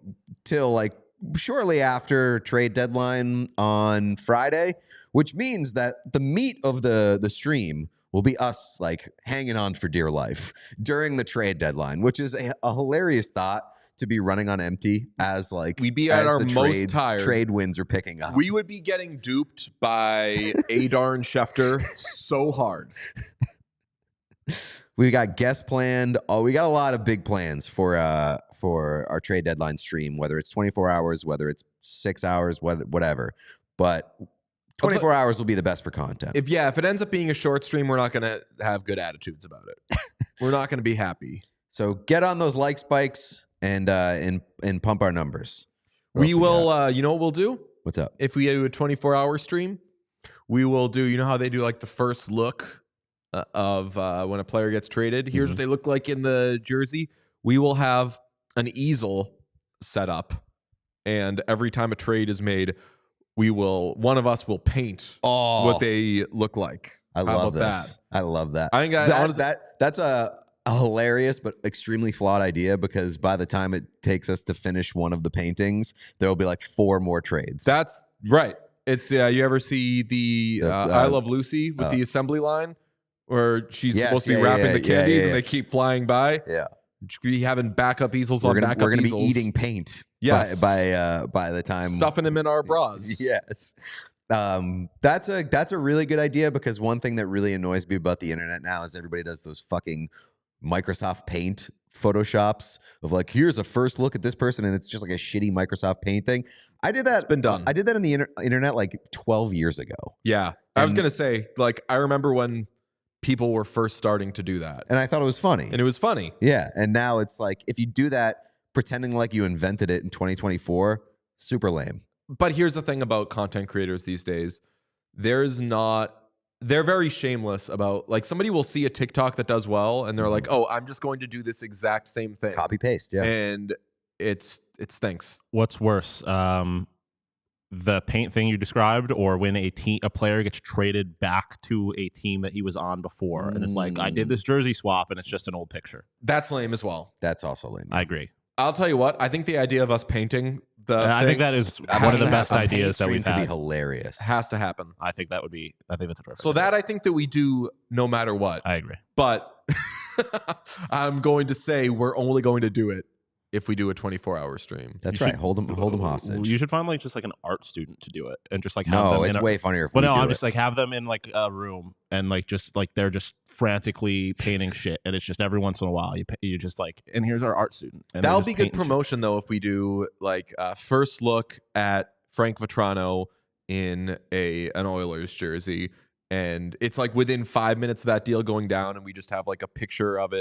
till shortly after trade deadline on Friday. which means that the meat of the stream will be us like hanging on for dear life during the trade deadline, which is a hilarious thought to be running on empty as like we'd be at our the most tired. Trade wins are picking up. We would be getting duped by Adar and Schefter so hard. We got guests planned. Oh, we got a lot of big plans for our trade deadline stream, whether it's 24 hours, whether it's 6 hours, whatever. But 24 hours will be the best for content. If it ends up being a short stream, we're not going to have good attitudes about it. We're not going to be happy. So get on those like spikes and pump our numbers. We will. You know what we'll do? What's up? If we do a 24-hour stream, we will do. You know how they do like the first look of when a player gets traded. Here's what they look like in the jersey. We will have an easel set up, and every time a trade is made, one of us will paint what they look like. I love this. I love that. I think that's a hilarious but extremely flawed idea, because by the time it takes us to finish one of the paintings, there will be like 4 more trades. That's right. It's you ever see the I Love Lucy with the assembly line where she's supposed to be wrapping the candies and they keep flying by? Yeah. Be having backup easels on backup easels. We're going to be eating paint by the time. Stuffing them in our bras. Yes. That's a really good idea, because one thing that really annoys me about the internet now is everybody does those fucking Microsoft Paint photoshops of like, here's a first look at this person, and it's just like a shitty Microsoft Paint thing. I did that. It's been done. I did that in the internet like 12 years ago. Yeah. I was going to say, like, I remember when people were first starting to do that. And I thought it was funny. And it was funny. Yeah. And now it's like, if you do that pretending like you invented it in 2024, super lame. But here's the thing about content creators these days. They're very shameless about, like, somebody will see a TikTok that does well and they're like, oh, I'm just going to do this exact same thing. Copy paste. Yeah. And it stinks. What's worse? The paint thing you described, or when a player gets traded back to a team that he was on before, and it's like, I did this jersey swap and it's just an old picture. That's lame as well. That's also lame. I agree. I'll tell you what, I think the idea of us painting I think that is one of the best ideas that we've had. Could be hilarious. Has to happen. I think that's a terrific So idea. that I think that we do no matter what. I agree. But I'm going to say we're only going to do it if we do a 24-hour stream. That's right. Hold them hostage. You should find like just like an art student to do it, and just like have them. No, it's way funnier. But no, I'm just like have them in like a room, and like just like they're just frantically painting shit, and it's just every once in a while you just like, and here's our art student. That'll be good promotion though if we do like first look at Frank Vetrano in an Oilers jersey, and it's like within 5 minutes of that deal going down, and we just have like a picture of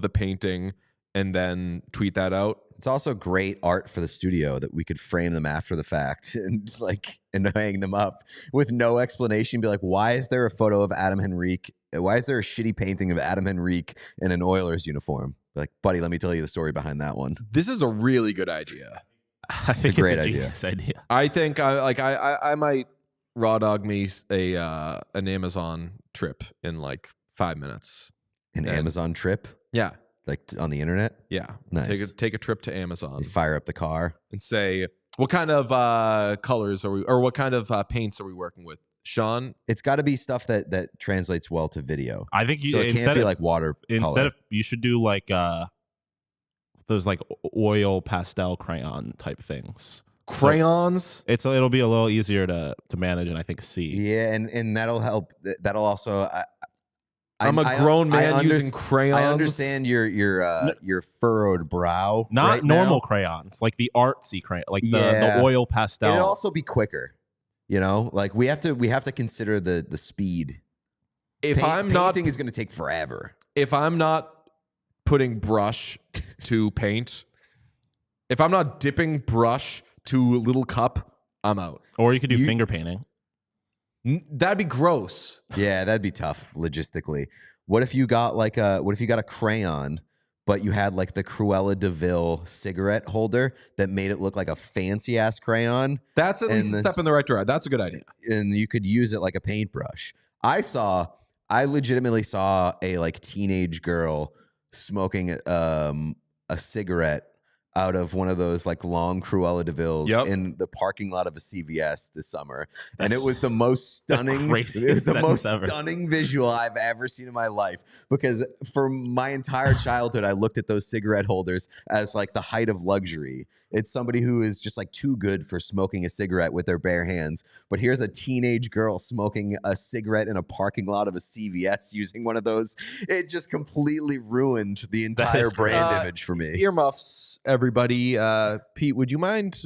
the painting, and then tweet that out. It's also great art for the studio that we could frame them after the fact and just like hang them up with no explanation. Be like, why is there a photo of Adam Henrique? Why is there a shitty painting of Adam Henrique in an Oilers uniform? Be like, buddy, let me tell you the story behind that one. This is a really good idea. I think it's a great idea. I think I might raw dog me an Amazon trip in like 5 minutes. An Amazon trip? Yeah. Like on the internet? Yeah. Nice. Take a trip to Amazon. You fire up the car and say, what kind of colors are we, or what kind of paints are we working with? Sean? It's got to be stuff that translates well to video. I think so it can't be like water color. You should do like those like oil pastel crayon type things. Crayons? So it'll be a little easier to manage and I think see. Yeah, and that'll help. That'll also. I'm a grown man using crayons. I understand your furrowed brow. Not right normal now. crayons, like the artsy crayon, like the oil pastel. It'll also be quicker. You know, like we have to consider the speed. Painting is going to take forever. If I'm not putting brush to paint, if I'm not dipping brush to little cup, I'm out. Or you could do finger painting. That'd be gross. Yeah, that'd be tough logistically. What if you got a crayon, but you had like the Cruella de Vil cigarette holder that made it look like a fancy ass crayon? That's at least a step in the right direction. That's a good idea. And you could use it like a paintbrush. I legitimately saw a like teenage girl smoking a cigarette out of one of those like long Cruella de Vil's Yep. in the parking lot of a CVS this summer, and That's it was the most stunning, craziest sentence ever. stunning visual I've ever seen in my life. Because for my entire childhood, I looked at those cigarette holders as like the height of luxury. It's somebody who is just like too good for smoking a cigarette with their bare hands. But here's a teenage girl smoking a cigarette in a parking lot of a CVS using one of those. It just completely ruined the entire is great. brand image for me. Earmuffs, everybody. Pete, would you mind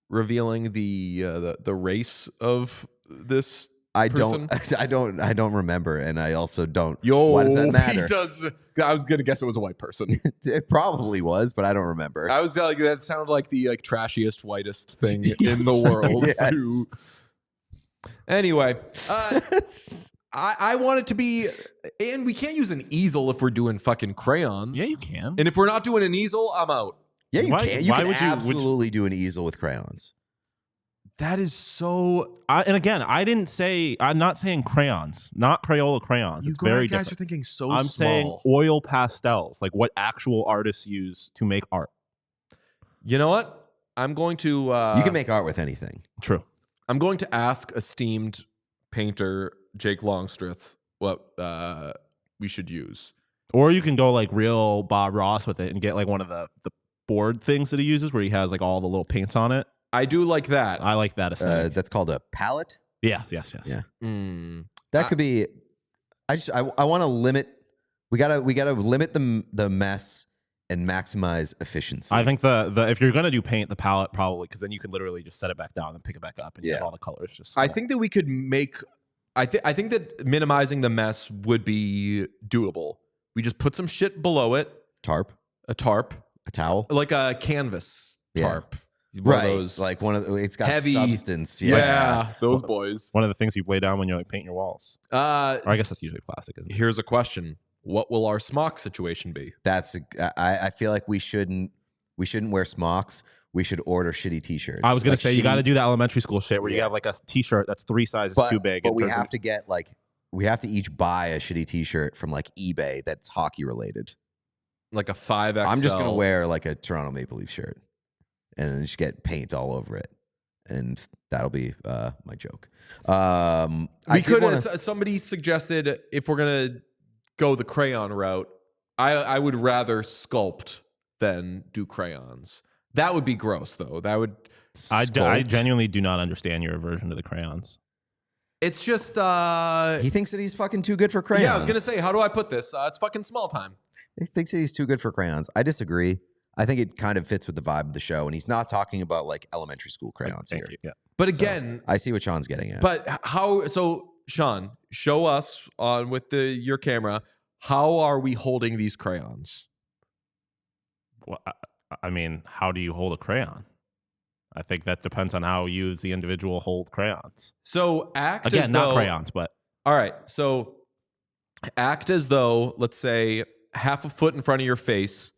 revealing the race of this? I person? don't remember, and I also don't. Yo, Why does that matter? Pete does. I was gonna guess it was a white person. It probably was, but I don't remember. I was like, that sounded like the trashiest, whitest thing in the world. Yes. Too. Anyway, I want it to be, and we can't use an easel if we're doing fucking crayons. Yeah, you can. And if we're not doing an easel, I'm out. Yeah, you Why- can. You why can would you- absolutely do an easel with crayons. That is so. And again, I'm not saying crayons, not Crayola crayons. It's very guys different. are thinking so I'm saying small. oil pastels, like what actual artists use to make art. You know what? I'm going to. You can make art with anything. True. I'm going to ask esteemed painter Jake Longstreth what we should use. Or you can go like real Bob Ross with it and get like one of the board things that he uses where he has like all the little paints on it. I do like that. I like that aesthetic. That's called a palette. Yes. Yeah. Mm. That could be. I want to limit. We gotta limit the mess and maximize efficiency. I think the if you're gonna do paint, the palette probably, because then you can literally just set it back down and pick it back up and get all the colors. Just I think that we could make. I think that minimizing the mess would be doable. We just put some shit below it, a tarp, a towel, like a canvas tarp. One right? of those Like it's got heavy substance. Yeah, those boys. one of the things you lay down when you like paint your walls. Or I guess that's usually plastic, isn't it? Here's a question: what will our smock situation be? I feel like we shouldn't wear smocks. We should order shitty T-shirts. I was gonna Like say you got to do that elementary school shit where you Yeah. have like a T-shirt that's 3 sizes too big. But and we turns have into- to get we have to each buy a shitty T-shirt from like eBay that's hockey related. Like a 5XL. I'm just gonna wear like a Toronto Maple Leaf shirt, and then just get paint all over it, and that'll be my joke. We could. Somebody suggested if we're gonna go the crayon route, I would rather sculpt than do crayons. That would be gross, though. That would. I sculpt. genuinely do not understand your aversion to the crayons. It's just. He thinks that he's fucking too good for crayons. Yeah, I was gonna say, how do I put this? It's fucking small time. He thinks that he's too good for crayons. I disagree. I think it kind of fits with the vibe of the show, and he's not talking about like elementary school crayons Thank here. you. Yeah. But So, again, I see what Sean's getting at. but how? So, Sean, show us on with your camera. How are we holding these crayons? Well, I mean, how do you hold a crayon? I think that depends on how you, as the individual, hold crayons. So act Again, as not though, crayons, but All right. So act as though, let's say, half a foot in front of your face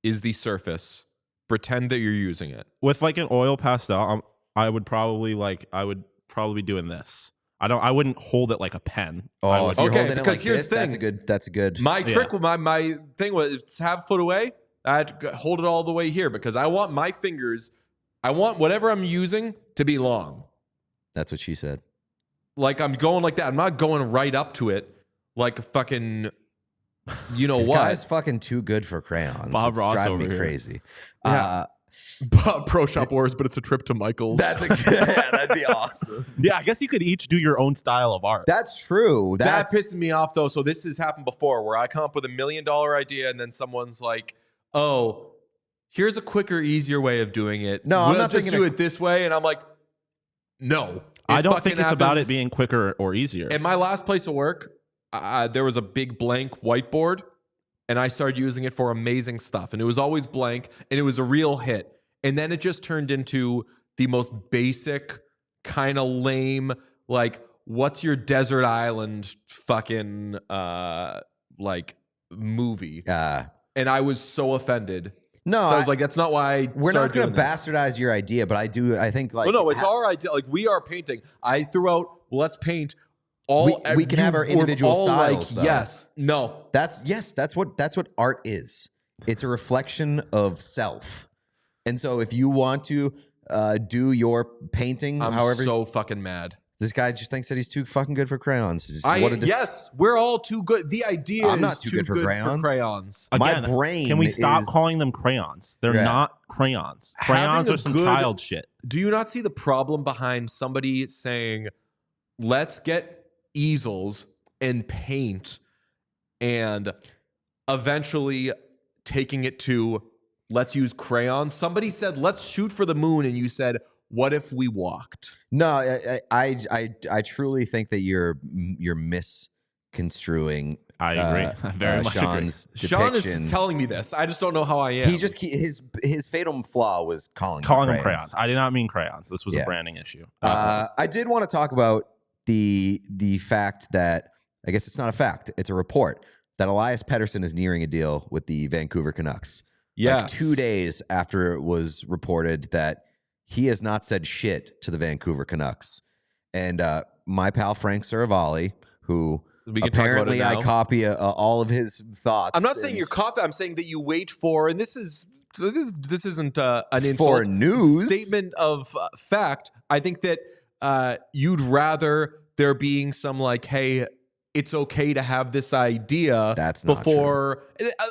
is the surface. Pretend that you're using it. with like an oil pastel, I would probably be doing this. I wouldn't hold it like a pen. I oh, would- if you're Okay, holding it because like here's this, the that's a good. My Yeah. trick, my thing was it's half a foot away. I'd hold it all the way here because I want my fingers. I want whatever I'm using to be long. That's what she said. Like I'm going like that. I'm not going right up to it like a fucking. You know This what? guy's fucking too good for crayons. Bob It's Ross driving over me here. crazy. Yeah. Pro Shop Wars, but it's a trip to Michael's. That's a yeah, that'd be awesome. Yeah, I guess you could each do your own style of art. That's true. That That's pisses me off though. So this has happened before where I come up with $1 million idea and then someone's like, "Oh, here's a quicker, easier way of doing it. No, I'm We'll not just thinking do a- it this way." And I'm like, "No, I It don't fucking think it's about it happens. being quicker or easier. In my last place of work, there was a big blank whiteboard, and I started using it for amazing stuff. And it was always blank, and it was a real hit. And then it just turned into the most basic, kind of lame, like, what's your desert island fucking like movie? And I was so offended. no. So I was like, that's not why we're not going going to bastardize your idea, but I think like Well, no, it's our idea. Like we are painting. I threw out, let's paint all. We can have our we're individual all styles, though. Yes, no. That's what art is. It's a reflection of self. And so if you want to do your painting, I'm however, so fucking mad. this guy just thinks that he's too fucking good for crayons. What a Yes, we're all too good. The idea I'm is not too good for crayons. Again, My brain can we stop is- calling them crayons? They're Yeah. not crayons. Having Crayons a are some good- child shit. Do you not see the problem behind somebody saying, let's get easels and paint, and eventually taking it to, let's use crayons? Somebody said, let's shoot for the moon, and you said, what if we walked? No, I truly think that you're misconstruing. I agree. Very much Sean's Sean depiction. is telling me this. I just don't know how I am. He just his fatal flaw was calling them crayons. I did not mean crayons. This was Yeah. a branding issue. I did want to talk about the fact that, I guess it's not a fact, it's a report that Elias Pettersson is nearing a deal with the Vancouver Canucks. Yes. Like 2 days after it was reported that he has not said shit to the Vancouver Canucks. And my pal Frank Saravalli, who We can talk about apparently it I now. copy all of his thoughts. I'm not saying and- you're confident. I'm saying that you wait for, and this isn't an insult. For news. Statement of fact. I think that you'd rather there being some like, hey, it's okay to have this idea. That's not before.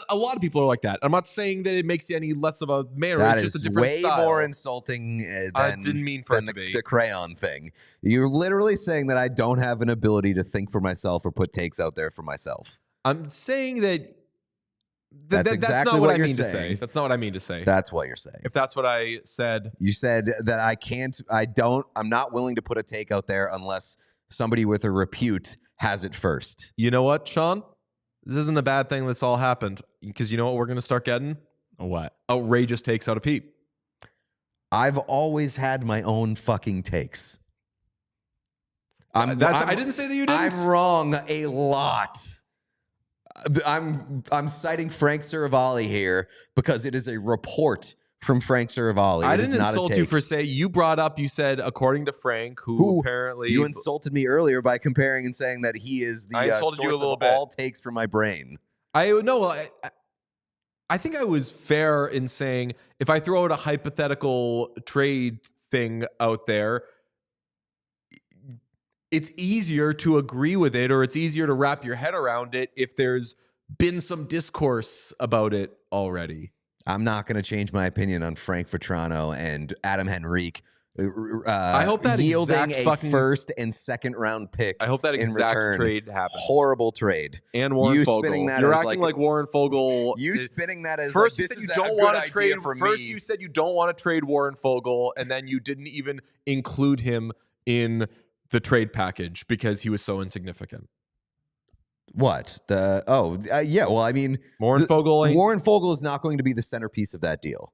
A lot of people are like that. I'm not saying that it makes you any less of a man. That It's is just a different way style. more insulting than, I didn't mean for than it to be. the crayon thing. You're literally saying that I don't have an ability to think for myself or put takes out there for myself. I'm saying that. That's That's exactly not what what I you're mean to saying. say. That's not what I mean to say. That's what you're saying. If that's what I said, You said that I'm not willing to put a take out there unless somebody with a repute has it first. you know what, Sean? This isn't a bad thing that's all happened, because you know what we're going to start getting? What? Outrageous takes out of Pete. I've always had my own fucking takes. I didn't say that you didn't. I'm wrong a lot. I'm citing Frank Saravalli here because it is a report from Frank Saravalli. I It is didn't not a insult you take. for you brought up, you said, according to Frank, who apparently You insulted me earlier by comparing and saying that he is the I insulted you a source little of bit. all takes from my brain. I think I was fair in saying, if I throw out a hypothetical trade thing out there, it's easier to agree with it, or it's easier to wrap your head around it if there's been some discourse about it already. I'm not going to change my opinion on Frank Vetrano and Adam Henrique. I hope that yielding exact a fucking- first and second round pick. I hope that in exact return. trade happens. Horrible trade. And Warren You Fogle. spinning that You're as acting like- like Warren Fogle. You spinning that as First, like, you this said is you a don't good want to idea trade. for First, me. you said you don't want to trade Warren Fogle, and then you didn't even include him in the trade package because he was so insignificant. What? Yeah, well, I mean, Warren Fogle ain't- Warren Fogle is not going to be the centerpiece of that deal.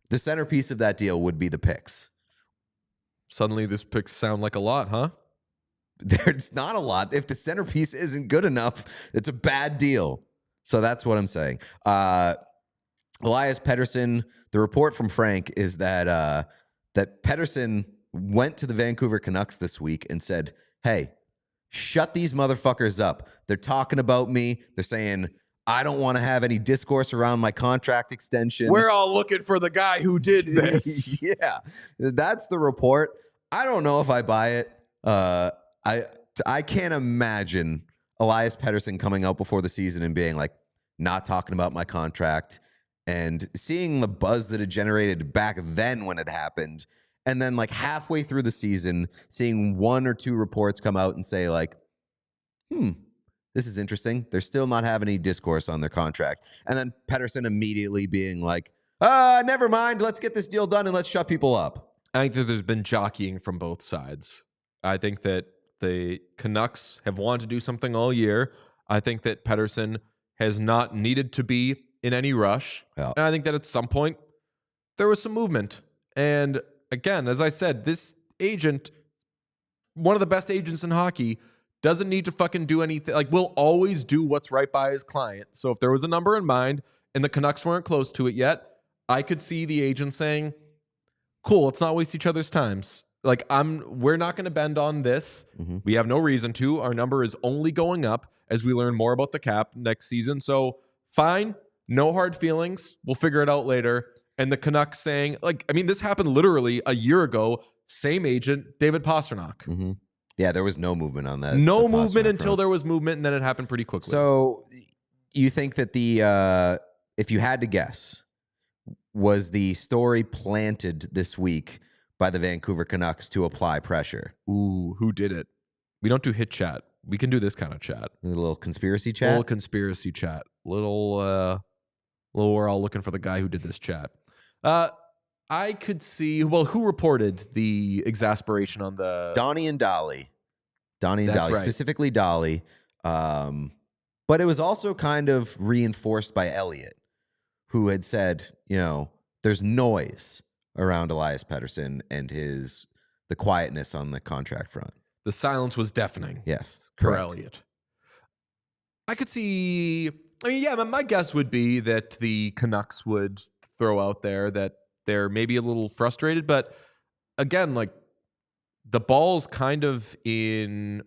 The centerpiece of that deal would be the picks. Suddenly, this picks sound like a lot, huh? There's not a lot. If the centerpiece isn't good enough, it's a bad deal. So that's what I'm saying. Elias Pettersson, the report from Frank is that that Pettersson went to the Vancouver Canucks this week and said, hey, shut these motherfuckers up. They're talking about me. They're saying, I don't want to have any discourse around my contract extension. We're all looking for the guy who did this. Yeah, that's the report. I don't know if I buy it. I can't imagine Elias Pettersson coming out before the season and being like, not talking about my contract, and seeing the buzz that it generated back then when it happened, and then like halfway through the season, seeing one or two reports come out and say like, this is interesting. They're still not having any discourse on their contract. And then Pettersson immediately being like, never mind. Let's get this deal done and let's shut people up. I think that there's been jockeying from both sides. I think that the Canucks have wanted to do something all year. I think that Pettersson has not needed to be in any rush. Yeah. And I think that at some point there was some movement. And again, as I said, this agent, one of the best agents in hockey, doesn't need to fucking do anything. Like, will always do what's right by his client. So if there was a number in mind and the Canucks weren't close to it yet, I could see the agent saying, cool, let's not waste each other's times. Like, we're not going to bend on this. Mm-hmm. We have no reason to. Our number is only going up as we learn more about the cap next season. So fine, No hard feelings. We'll figure it out later. And the Canucks saying, like, I mean, this happened literally a year ago. Same agent, David Pastrnak. Mm-hmm. Yeah, there was no movement on that. No movement until there was movement, and then it happened pretty quickly. So you think that if you had to guess, was the story planted this week by the Vancouver Canucks to apply pressure? Ooh, who did it? We don't do hit chat. We can do this kind of chat. A little conspiracy chat? Little conspiracy chat. Little we're all looking for the guy who did this chat. I could see, well, who reported the exasperation on the... Donnie and Dolly. Donnie and That's Dolly, right. specifically Dolly. But it was also kind of reinforced by Elliot, who had said, there's noise around Elias Pettersson and the quietness on the contract front. The silence was deafening. Yes, for correct. Elliot. I could see, my guess would be that the Canucks would throw out there that they're maybe a little frustrated, but again, like, the ball's kind of in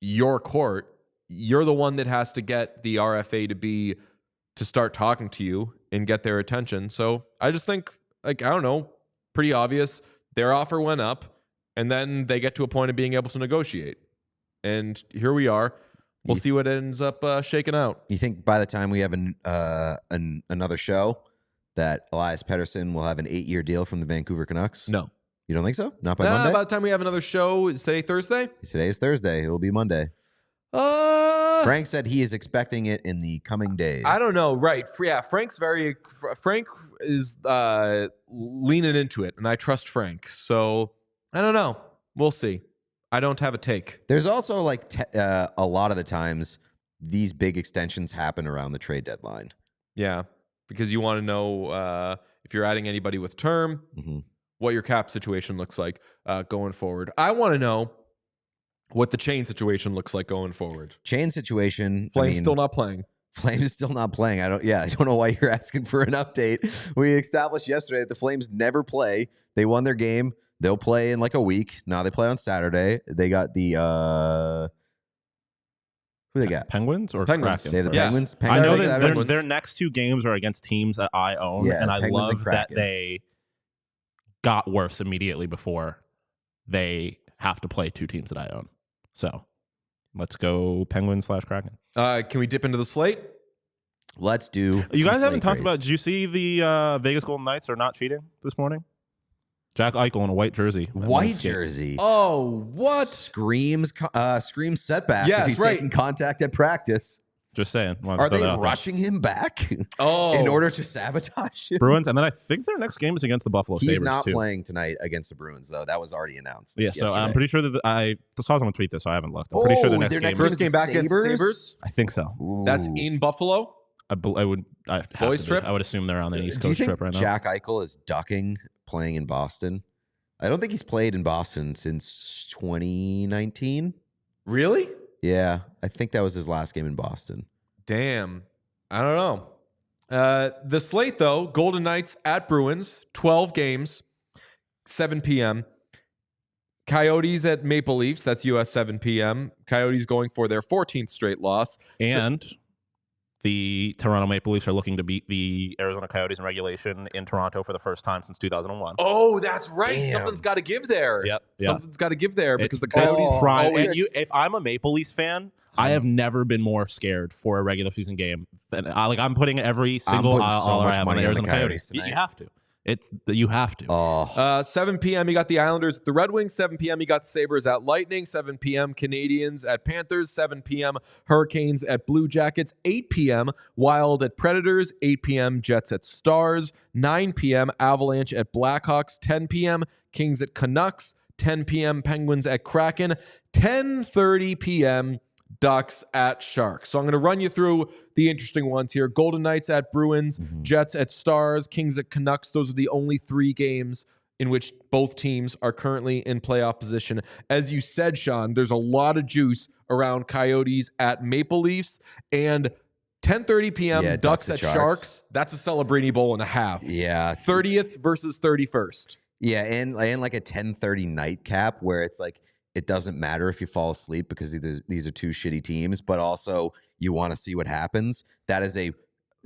your court. You're the one that has to get the RFA to start talking to you and get their attention. So I just think, like, I don't know, pretty obvious. Their offer went up, and then they get to a point of being able to negotiate. And here we are. We'll see what ends up shaking out. You think by the time we have another show that Elias Pettersson will have an 8-year deal from the Vancouver Canucks? No. You don't think so? Not by Monday? By the time we have another show, is today Thursday? Today is Thursday. It will be Monday. Frank said he is expecting it in the coming days. I don't know. Right. Yeah, Frank is leaning into it, and I trust Frank. So I don't know. We'll see. I don't have a take. There's also a lot of the times these big extensions happen around the trade deadline. Yeah, because you want to know if you're adding anybody with term, what your cap situation looks like going forward. I want to know what the chain situation looks like going forward. Chain situation. Flames still not playing. Flames still not playing. I don't know why you're asking for an update. We established yesterday that the Flames never play. They won their game. They'll play in like a week. Now they play on Saturday. They got the who they got? Penguins or Penguins. Kraken? They have the Yeah. Penguins. I Penguins know on that Saturday. their next two games are against teams that I own, Yeah, and I Penguins and love that Kraken. they got worse immediately before they have to play two teams that I own. So let's go Penguins/Kraken. Can we dip into the slate? Let's do. You some guys haven't slate talked grades. about, did you see the Vegas Golden Knights are not cheating this morning? Jack Eichel in a white jersey. white jersey. Oh, what? Screams setback. Yes, if he's right. taking contact at practice. Just saying. Are they rushing him back Oh, in order to sabotage him? Bruins, and then I think their next game is against the Buffalo He's Sabres not too. playing tonight against the Bruins, though. That was already announced. Yeah, so I'm yesterday. pretty sure that I saw someone tweet this, so I haven't looked. I'm pretty sure Oh, the next their game next is, First game back against Sabres? Sabres. I think so. That's Ooh. in Buffalo. I would have Boys to be. trip? I would assume they're on the East Do you Coast think trip right now. Jack Eichel is ducking playing in Boston? I don't think he's played in Boston since 2019. Really? Yeah, I think that was his last game in Boston. Damn. I don't know. The slate, though, Golden Knights at Bruins, 12 games, 7 p.m. Coyotes at Maple Leafs, that's US 7 p.m. Coyotes going for their 14th straight loss. And the Toronto Maple Leafs are looking to beat the Arizona Coyotes in regulation in Toronto for the first time since 2001. Oh, that's right. Damn. Something's got to give there. Yep. Something's got to give there because It's the Coyotes prime. always... If I'm a Maple Leafs fan, I have never been more scared for a regular season game than I'm putting every single putting so dollar much I have on money the on the Arizona Coyotes Coyotes. You tonight. have to. You have to. Oh, 7 p.m. you got the Islanders at the Red Wings. 7 p.m. you got Sabres at Lightning. 7 p.m. Canadians at Panthers. 7 p.m. Hurricanes at Blue Jackets. 8 p.m. Wild at Predators. 8 p.m. Jets at Stars. 9 p.m. Avalanche at Blackhawks. 10 p.m. Kings at Canucks. 10 p.m. Penguins at Kraken. 10:30 p.m. Ducks at Sharks. So I'm going to run you through the interesting ones here. Golden Knights at Bruins, Jets at Stars, Kings at Canucks. Those are the only 3 games in which both teams are currently in playoff position. As you said, Sean, there's a lot of juice around Coyotes at Maple Leafs. And 10:30 p.m. Yeah, Ducks Ducks at at Sharks. Sharks. That's a Celebrini Bowl and a half. yeah. 30th versus 31st. Yeah, and like a 10:30 nightcap where it's like it doesn't matter if you fall asleep because these are two shitty teams, but also you want to see what happens. That is a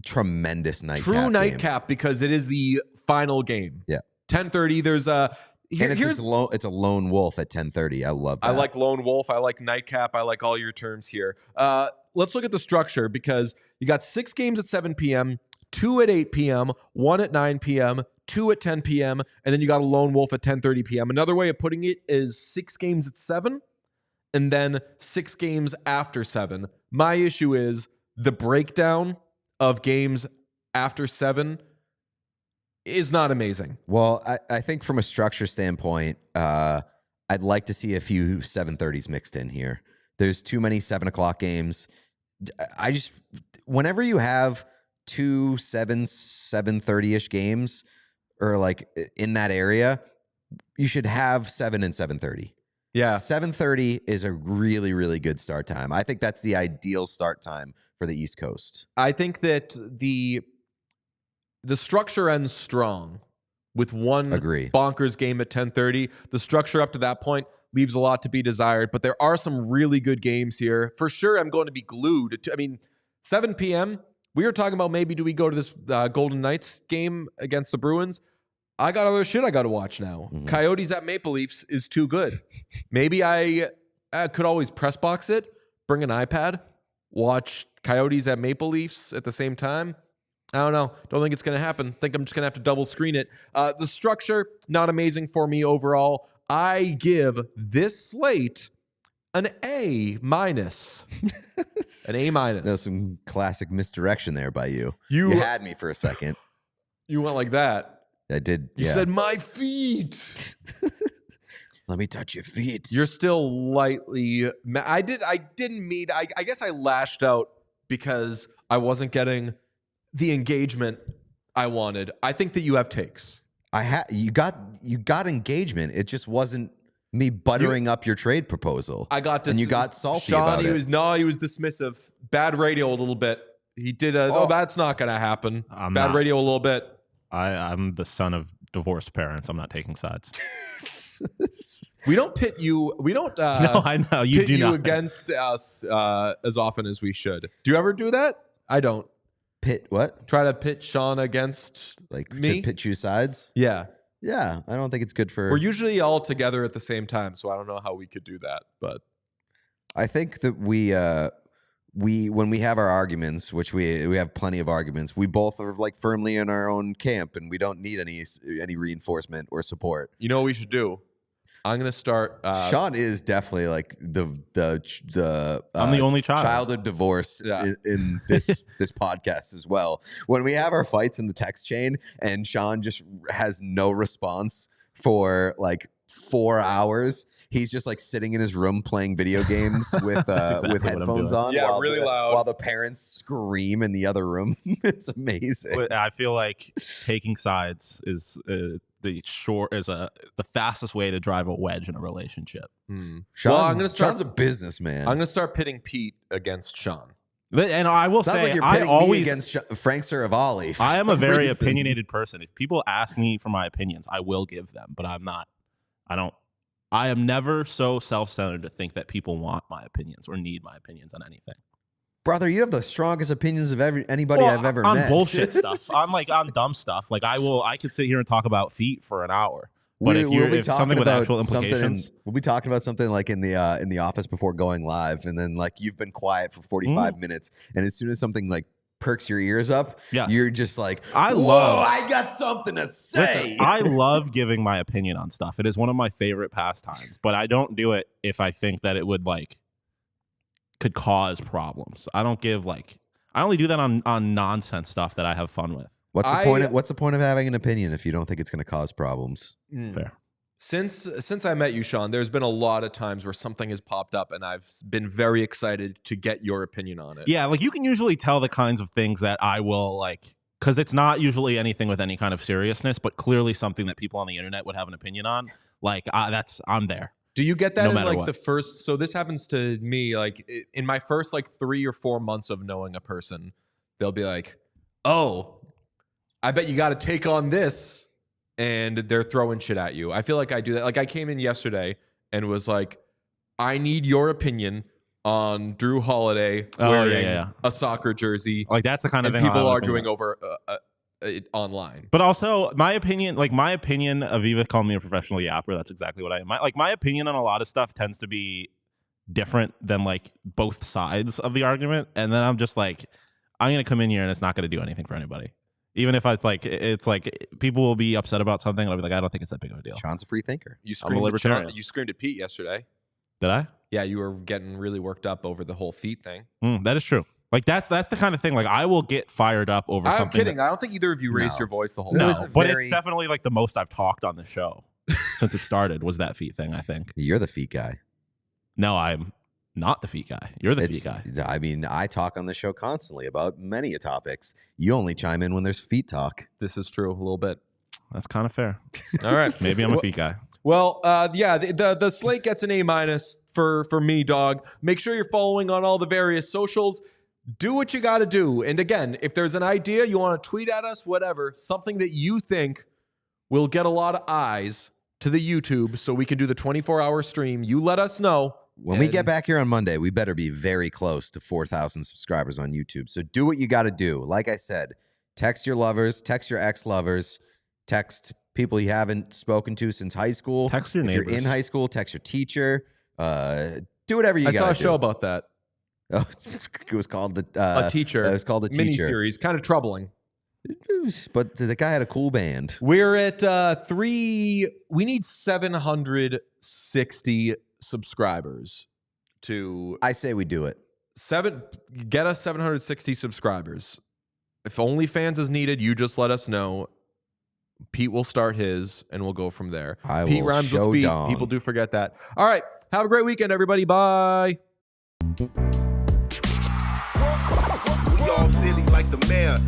tremendous nightcap. True nightcap because it is the final game. Yeah. 10:30. There's a it's a lone wolf at 10:30. I love that. I like lone wolf. I like nightcap. I like all your terms here. Let's look at the structure because you got 6 games at 7 p.m., 2 at 8 p.m., 1 at 9 p.m., 2 at 10 p.m., and then you got a lone wolf at 10:30 p.m. Another way of putting it is 6 games at 7 and then 6 games after 7. My issue is the breakdown of games after 7 is not amazing. Well, I think from a structure standpoint, I'd like to see a few 7:30s mixed in here. There's too many 7 o'clock games. Whenever you have 2 7:30-ish games or like in that area, you should have 7 and 7:30. Yeah. 7:30 is a really, really good start time. I think that's the ideal start time for the East Coast. I think that the structure ends strong with one bonkers game at 10:30. The structure up to that point leaves a lot to be desired, but there are some really good games here. For sure, I'm going to be glued to, 7 p.m., we were talking about maybe do we go to this Golden Knights game against the Bruins? I got other shit I got to watch now. Mm-hmm. Coyotes at Maple Leafs is too good. Maybe I could always press box it, bring an iPad, watch Coyotes at Maple Leafs at the same time. I don't know. Don't think it's going to happen. Think I'm just going to have to double screen it. The structure, not amazing for me overall. I give this slate an A-. An A-. There's some classic misdirection there by you. You had me for a second. You went like that. I did. You said, my feet. Let me touch your feet. You're still lightly. I didn't mean. I guess I lashed out because I wasn't getting the engagement I wanted. I think that you have takes. You got engagement. It just wasn't me buttering up your trade proposal. And you got salty Sean, about it. He was dismissive. Bad radio a little bit. He did that's not going to happen. Bad radio a little bit. I'm the son of divorced parents. I'm not taking sides. We don't pit you. We don't. No, I know you pit do you not against us as often as we should. Do you ever do that? I don't. Pit what? Try to pit Sean against me. To pit you sides. Yeah. Yeah. I don't think it's good for. We're usually all together at the same time, so I don't know how we could do that. But I think that we when we have our arguments, which we have plenty of arguments, we both are like firmly in our own camp, and we don't need any reinforcement or support. You know what we should do? I'm gonna start. Sean is definitely like the I'm the only childhood divorce in this podcast as well. When we have our fights in the text chain, and Sean just has no response for like 4 hours. He's just like sitting in his room playing video games with headphones on, really loud, while the parents scream in the other room. It's amazing. I feel like taking sides is the fastest way to drive a wedge in a relationship. Sean's a businessman. I'm gonna start pitting Pete against Sean. And I will say, like I always against Frank Saravalli. I am a very opinionated person. If people ask me for my opinions, I will give them, but I'm not. I am never so self-centered to think that people want my opinions or need my opinions on anything. Brother, you have the strongest opinions of anybody I've ever met. On bullshit stuff. On dumb stuff. Like I could sit here and talk about feet for an hour. But we'll be talking about actual implications, we'll be talking about something like in the office before going live, and then like you've been quiet for 45 minutes, and as soon as something like perks your ears up, you're just like, I got something to say. Listen, I love giving my opinion on stuff. It is one of my favorite pastimes, but I don't do it if I think that it would could cause problems. I don't give I only do that on nonsense stuff that I have fun with. What's the point of having an opinion if you don't think it's going to cause problems? Fair. Since I met you, Sean, there's been a lot of times where something has popped up and I've been very excited to get your opinion on it. Yeah, you can usually tell the kinds of things that I will because it's not usually anything with any kind of seriousness, but clearly something that people on the internet would have an opinion on. I'm there. Do you get that in the first? So this happens to me in my first 3 or 4 months of knowing a person. They'll be like, "Oh, I bet you got to take on this." And they're throwing shit at you. I feel like I do that. I came in yesterday and was like, I need your opinion on Drew Holiday Oh, wearing yeah. a soccer jersey. Like that's the kind of And thing people I would arguing think over it online. But also, my opinion of Aviva calling me a professional yapper. That's exactly what I am. My opinion on a lot of stuff tends to be different than like both sides of the argument, and then I'm just like, I'm gonna come in here and it's not gonna do anything for anybody. Even if it's like people will be upset about something, and I'll be like, I don't think it's that big of a deal. Sean's a free thinker. I'm a libertarian. You screamed at Pete yesterday. Did I? Yeah, you were getting really worked up over the whole feet thing. That is true. Like that's the kind of thing. Like I will get fired up over something. I'm kidding. I don't think either of you raised your voice the whole No, time. but it's definitely like the most I've talked on the show since it started was that feet thing. I think. You're the feet guy. No, I'm not the feet guy. You're the feet guy. I mean, I talk on the show constantly about many topics. You only chime in when there's feet talk. This is true a little bit. That's kind of fair. All right. Maybe I'm a feet guy. Well, yeah, the slate gets an A- for me, dog. Make sure you're following on all the various socials. Do what you got to do. And again, if there's an idea you want to tweet at us, whatever, something that you think will get a lot of eyes to the YouTube so we can do the 24-hour stream, you let us know. When we get back here on Monday, we better be very close to 4,000 subscribers on YouTube. So do what you got to do. Like I said, text your lovers, text your ex-lovers, text people you haven't spoken to since high school. Text your neighbors. If you're in high school, text your teacher. Do whatever you got to do. I saw a show about that. Oh, it was called A Teacher. It was called A Teacher. Miniseries. Kind of troubling. But the guy had a cool band. We're at we need 760 subscribers to I say we do it. get us 760 subscribers. If OnlyFans is needed, you just let us know. Pete will start his, and we'll go from there. Pete will rhymes show with feet. dong. People do forget that. All right. Have a great weekend, everybody. Bye. We all silly like the mayor.